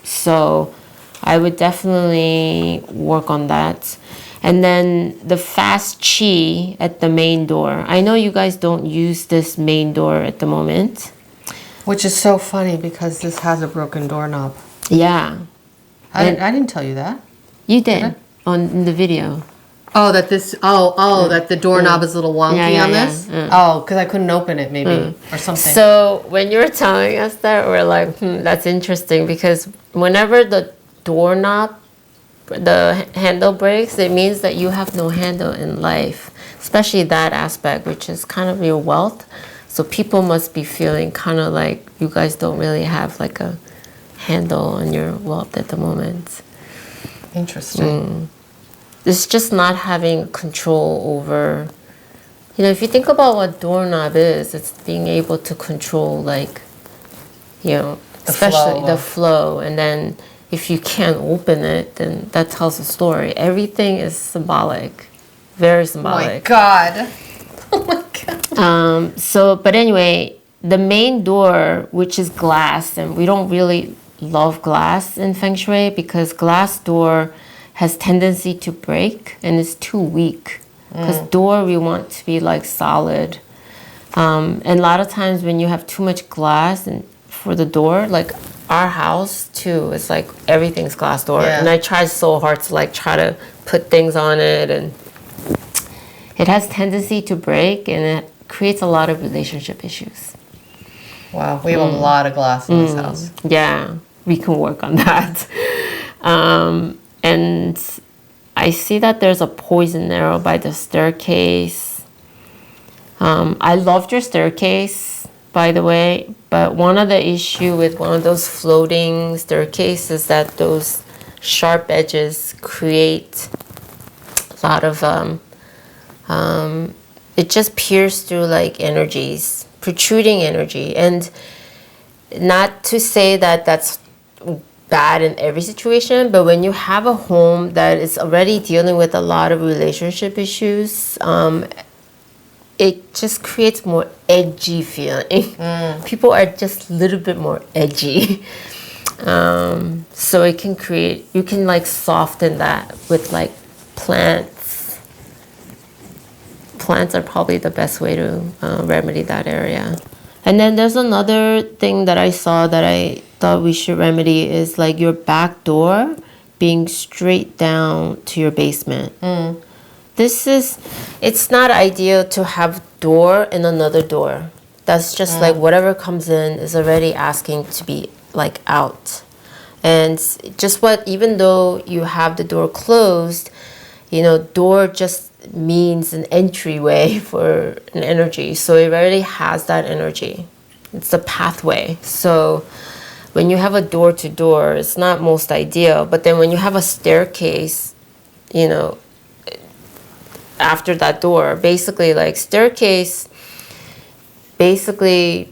So I would definitely work on that. And then the fast chi at the main door. I know you guys don't use this main door at the moment. Which is so funny because this has a broken doorknob. Yeah. I didn't tell you that. You did in the video. Oh, that this, that the doorknob is a little wonky on this? Oh, because I couldn't open it maybe or something. So when you were telling us that, we're like, that's interesting, because whenever the doorknob, the handle breaks, it means that you have no handle in life, especially that aspect, which is kind of your wealth. So people must be feeling kind of like you guys don't really have like a handle on your wealth at the moment. Interesting. It's just not having control over, if you think about what doorknob is, it's being able to control, like, especially the flow. And then if you can't open it, then that tells a story. Everything is symbolic, very symbolic. Oh my God. Oh my God. But anyway, the main door, which is glass, and we don't really love glass in Feng Shui because glass door has tendency to break and is too weak. Because door we want to be like solid. And a lot of times when you have too much glass and for the door, like our house too, it's like everything's glass door. Yeah. And I try so hard to like try to put things on it, and it has tendency to break and it creates a lot of relationship issues. Wow, we have a lot of glass in this house. Yeah, we can work on that. And I see that there's a poison arrow by the staircase. I loved your staircase, by the way, but one of the issue with one of those floating staircases is that those sharp edges create a lot of, it just pierces through like energies, protruding energy. And not to say that that's bad in every situation, but when you have a home that is already dealing with a lot of relationship issues, it just creates more edgy feeling. People are just a little bit more edgy. So it can create, you can like soften that with like plants. Plants are probably the best way to remedy that area. And then there's another thing that I saw that I thought we should remedy is like your back door being straight down to your basement. It's not ideal to have door and another door. That's just like whatever comes in is already asking to be like out. And just even though you have the door closed, door just means an entryway for an energy. So it already has that energy. It's a pathway. So when you have a door to door, it's not most ideal. But then when you have a staircase, after that door, basically like staircase basically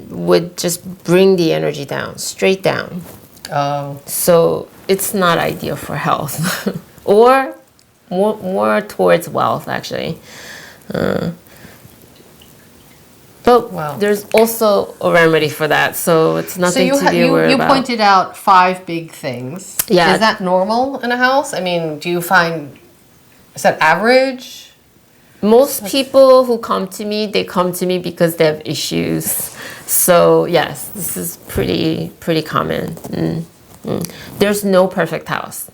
would just bring the energy down, straight down. Oh. So it's not ideal for health or more towards wealth, actually. But Wow. there's also a remedy for that, so it's So nothing to be worried you about. pointed out 5 big things. Yeah. Is that normal in a house? I mean, do you find, is that average? Most people who come to me, they come to me because they have issues. So yes, this is pretty common. There's no perfect house.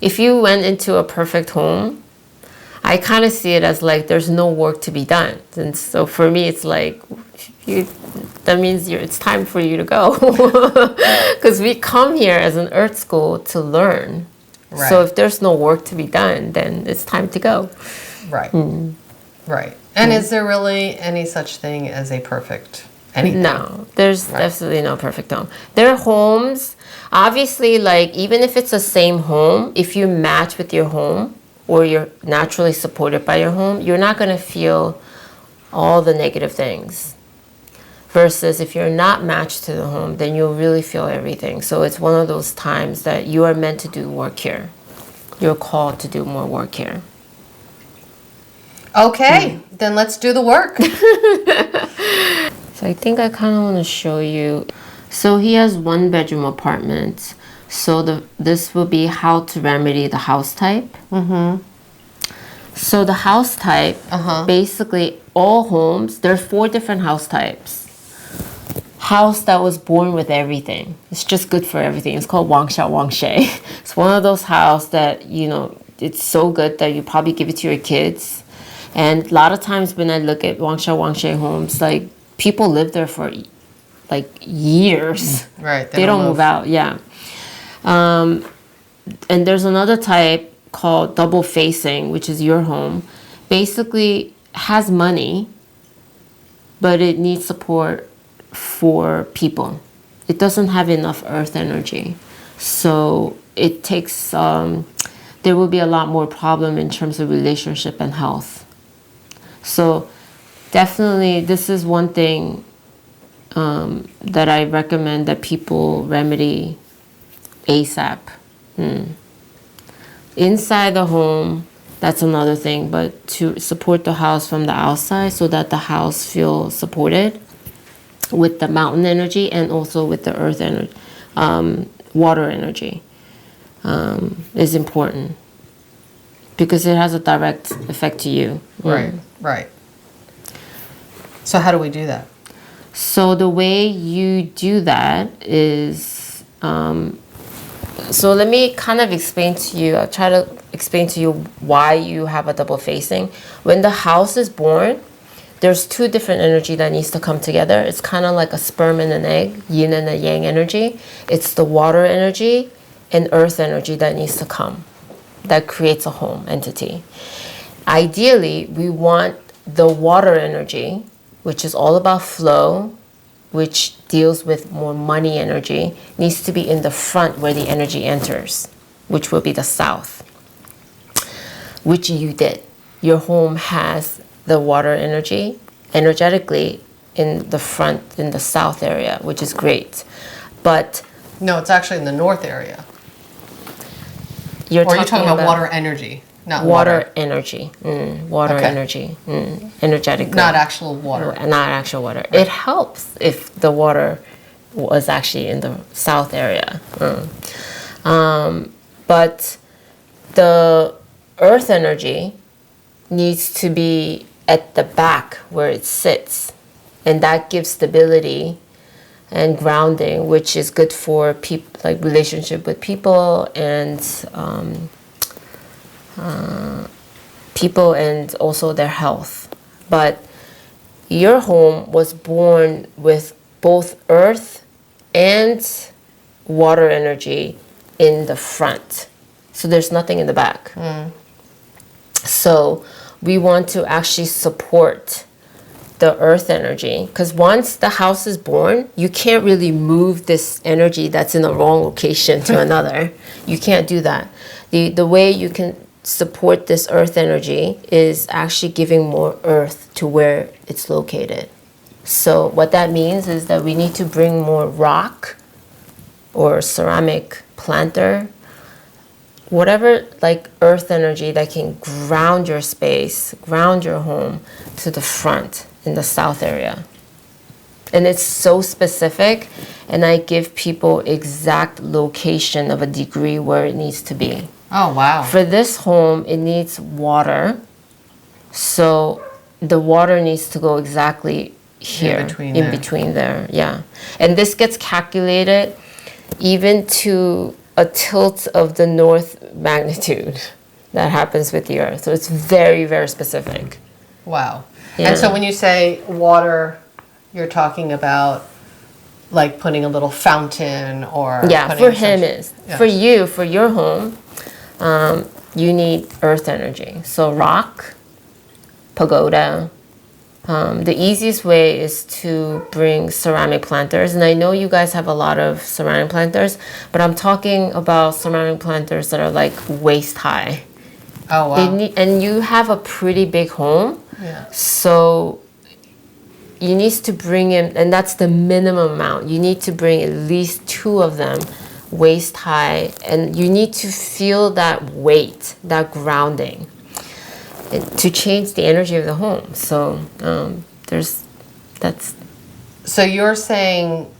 If you went into a perfect home, I kind of see it as like there's no work to be done. And so for me, it's like, that means it's time for you to go. Because we come here as an earth school to learn. Right. So if there's no work to be done, then it's time to go. Right. Right. And is there really any such thing as a perfect anything? No, there's absolutely no perfect home. There are homes, obviously, like even if it's the same home, if you match with your home or you're naturally supported by your home, you're not going to feel all the negative things. Versus if you're not matched to the home, then you'll really feel everything. So it's one of those times that you are meant to do work here. You're called to do more work here. Okay, then let's do the work. So I think I kind of want to show you. So he has 1-bedroom apartment. So this will be how to remedy the house type. So the house type, basically all homes, there are 4 different house types. House that was born with everything. It's just good for everything. It's called Wangshui. It's one of those houses that, it's so good that you probably give it to your kids. And a lot of times when I look at Wangshui homes, like people live there for like years. Right. They don't move out. Yeah. And there's another type called double facing, which is your home. Basically has money, but it needs support for people. It doesn't have enough earth energy. So it takes, there will be a lot more problem in terms of relationship and health. So definitely this is one thing that I recommend that people remedy ASAP. Inside the home, that's another thing, but to support the house from the outside so that the house feels supported with the mountain energy and also with the earth energy, water energy is important because it has a direct effect to you. Right, right. So how do we do that? So the way you do that is, so let me kind of explain to you, I'll try to explain to you why you have a double facing. When the house is born, there's 2 different energy that needs to come together. It's kind of like a sperm and an egg, yin and a yang energy. It's the water energy and earth energy that needs to come. That creates a home entity. Ideally, we want the water energy, which is all about flow, which deals with more money energy, needs to be in the front where the energy enters, which will be the south, which you did. Your home has the water energy energetically in the front, in the south area, which is great. But No, it's actually in the north area. you're Or are you talking about water energy? Not water energy. Water Okay. energy. Energetically. Not actual water. Not actual water. It helps if the water was actually in the south area. But the earth energy needs to be at the back where it sits. And that gives stability and grounding, which is good for like relationship with people and also their health. But your home was born with both earth and water energy in the front. So there's nothing in the back. So we want to actually support the earth energy, because once the house is born, you can't really move this energy that's in the wrong location to another. You can't do that. The way you can support this earth energy is actually giving more earth to where it's located. So what that means is that we need to bring more rock or ceramic planter, whatever like earth energy that can ground your space, ground your home to the front. in the south area. And it's so specific, and I give people exact location of a degree where it needs to be. Oh, wow. For this home, it needs water. So the water needs to go exactly here, in between there. Yeah. And this gets calculated even to a tilt of the north magnitude that happens with the earth. So it's very, very specific. Wow. Yeah. And so when you say water, you're talking about like putting a little fountain or... Yeah, for him is. Yeah. For you, for your home, you need earth energy. So rock, pagoda. The easiest way is to bring ceramic planters. And I know you guys have a lot of ceramic planters, but I'm talking about ceramic planters that are like waist high. Oh, wow. And you have a pretty big home. Yeah. So you need to bring in, and that's the minimum amount. You need to bring at least 2 of them waist high, and you need to feel that weight, that grounding, to change the energy of the home. So that's. So you're saying,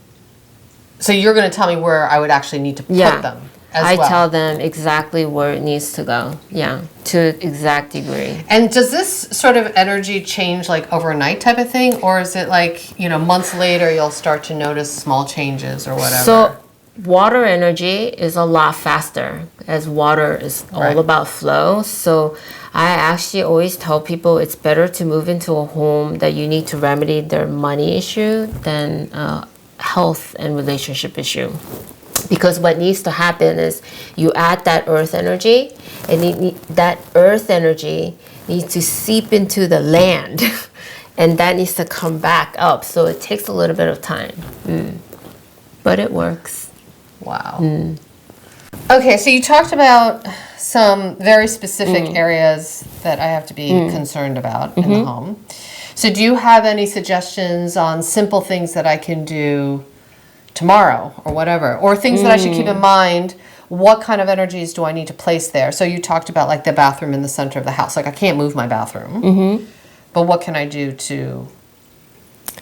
so you're going to tell me where I would actually need to put them as well. I tell them exactly where it needs to go. Yeah, to exact degree. And does this sort of energy change like overnight type of thing? Or is it like, months later you'll start to notice small changes or whatever? So water energy is a lot faster, as water is all about flow. So I actually always tell people it's better to move into a home that you need to remedy their money issue than health and relationship issue. Because what needs to happen is you add that earth energy, and that earth energy needs to seep into the land, and that needs to come back up. So it takes a little bit of time, but it works. Wow. Okay, so you talked about some very specific areas that I have to be concerned about in the home. So do you have any suggestions on simple things that I can do tomorrow or whatever, or things that I should keep in mind? What kind of energies do I need to place there? So you talked about like the bathroom in the center of the house. Like I can't move my bathroom, but what can I do to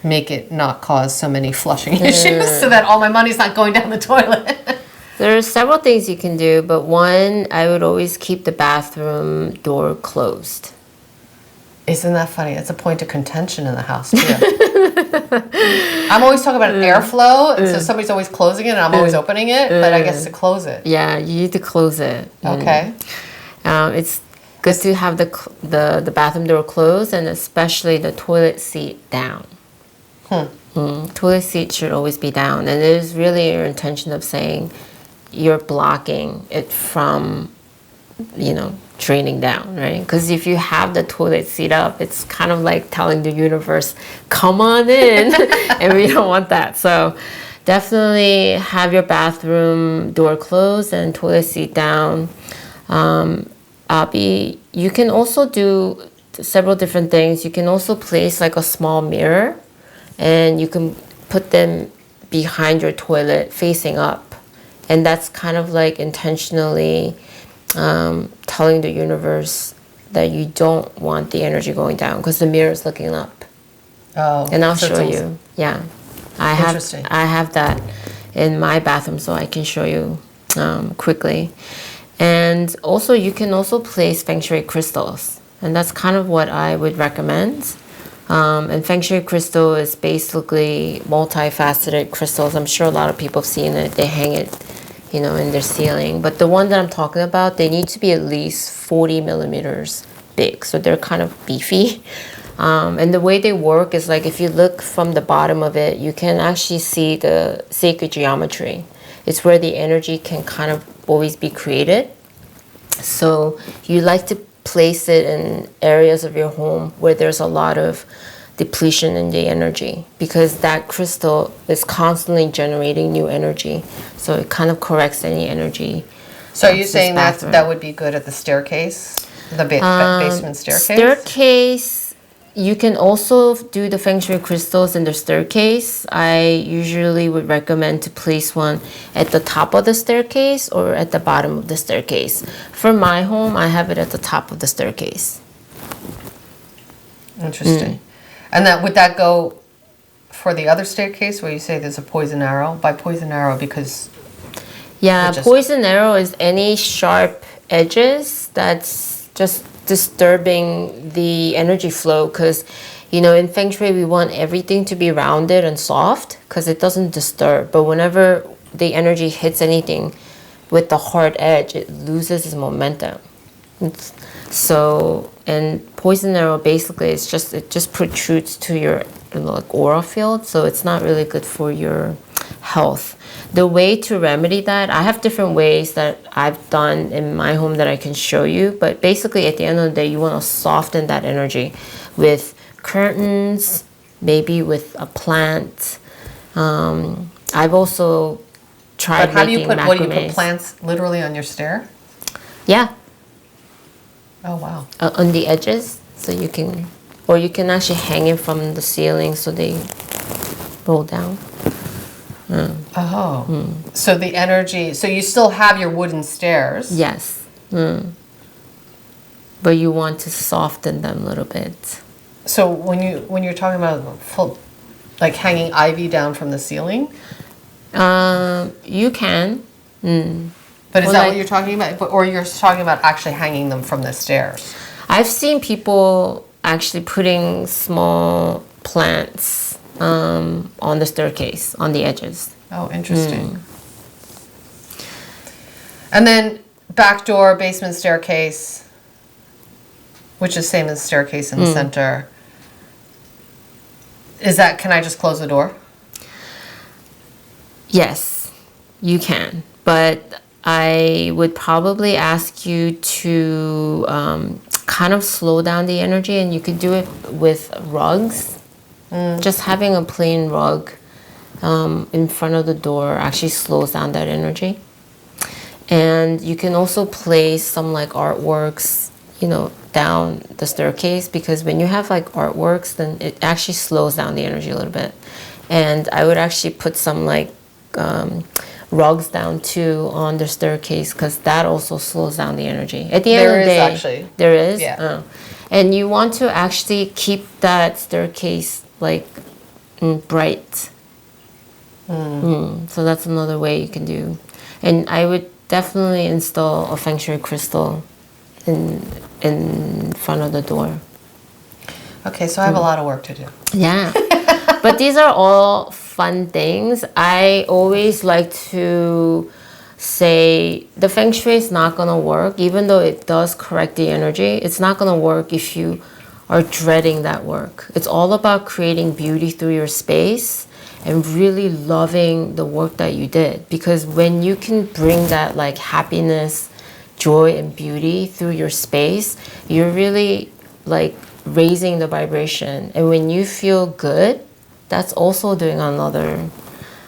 make it not cause so many flushing issues so that all my money's not going down the toilet? There are several things you can do, but one, I would always keep the bathroom door closed. Isn't that funny? It's a point of contention in the house, too. I'm always talking about airflow, and so somebody's always closing it, and I'm always opening it, but I guess to close it. Yeah, you need to close it. Okay. It's good to have the bathroom door closed, and especially the toilet seat down. Toilet seat should always be down, and it is really your intention of saying you're blocking it from, draining down, right? Because if you have the toilet seat up, it's kind of like telling the universe, come on in, and we don't want that. So definitely have your bathroom door closed and toilet seat down. You can also do several different things. You can also place like a small mirror, and you can put them behind your toilet facing up. And that's kind of like intentionally telling the universe that you don't want the energy going down because the mirror is looking up. Oh, and I'll show you. Yeah, I have that in my bathroom, so I can show you quickly. And also, you can also place Feng Shui crystals, and that's kind of what I would recommend. And Feng Shui crystal is basically multifaceted crystals. I'm sure a lot of people have seen it. They hang it, in their ceiling. But the one that I'm talking about, they need to be at least 40 millimeters big. So they're kind of beefy. And the way they work is like if you look from the bottom of it, you can actually see the sacred geometry. It's where the energy can kind of always be created. So you like to place it in areas of your home where there's a lot of depletion in the energy, because that crystal is constantly generating new energy. So it kind of corrects any energy. So are you saying that would be good at the staircase, the basement staircase? Staircase, you can also do the Feng Shui crystals in the staircase. I usually would recommend to place one at the top of the staircase or at the bottom of the staircase. For my home, I have it at the top of the staircase. Interesting. And that would that go for the other staircase where you say there's a poison arrow? By poison arrow because Yeah, just- poison arrow is any sharp edges that's just disturbing the energy flow, because in Feng Shui we want everything to be rounded and soft because it doesn't disturb. But whenever the energy hits anything with the hard edge, it loses its momentum. And poison arrow basically it just protrudes to your aura field, so it's not really good for your health. The way to remedy that, I have different ways that I've done in my home that I can show you, but basically at the end of the day you want to soften that energy with curtains, maybe with a plant. I've also tried But how do you making put what do you put macrames. plants literally on your stair? Yeah, Oh wow. on the edges, so you can actually hang it from the ceiling so they roll down. Oh. So the energy, so you still have your wooden stairs. Yes. But you want to soften them a little bit. So when you're talking about full, like hanging ivy down from the ceiling, You can. but is Well, that what like- you're talking about? Or you're talking about actually hanging them from the stairs? I've seen people actually putting small plants on the staircase, on the edges. Oh, interesting. And then back door, basement staircase, which is same as staircase in the center. Is that, can I just close the door? Yes, you can. But I would probably ask you to kind of slow down the energy, and you could do it with rugs. Just having a plain rug in front of the door actually slows down that energy. And you can also place some like artworks, down the staircase, because when you have like artworks, then it actually slows down the energy a little bit. And I would actually put some like rugs down too on the staircase, because that also slows down the energy. At the end of the day, actually. there is. Yeah. And you want to actually keep that staircase like bright. So that's another way you can do. And I would definitely install a Feng Shui crystal in front of the door. Okay, so I have a lot of work to do. Yeah. But these are all fun things. I always like to say the Feng Shui is not going to work, even though it does correct the energy. It's not going to work if you are dreading that work. It's all about creating beauty through your space and really loving the work that you did. Because when you can bring that like happiness, joy, and beauty through your space, you're really like raising the vibration. And when you feel good, that's also doing another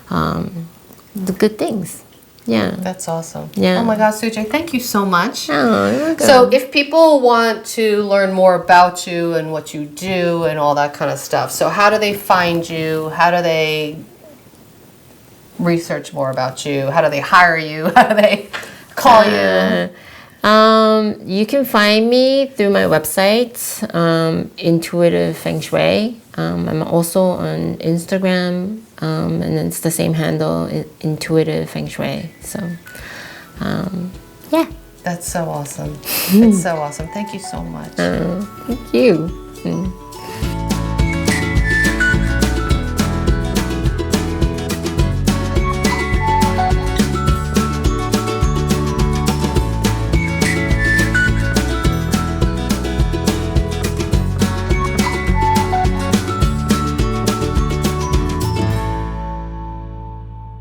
the good things. Yeah. That's awesome. Yeah. Oh my gosh, SooJae, thank you so much. Oh, you're welcome. So if people want to learn more about you and what you do and all that kind of stuff, so how do they find you? How do they research more about you? How do they hire you? How do they call you? You can find me through my website, Intuitive Feng Shui. I'm also on Instagram, and it's the same handle, Intuitive Feng Shui. So, yeah. That's so awesome. It's so awesome. Thank you so much. Thank you.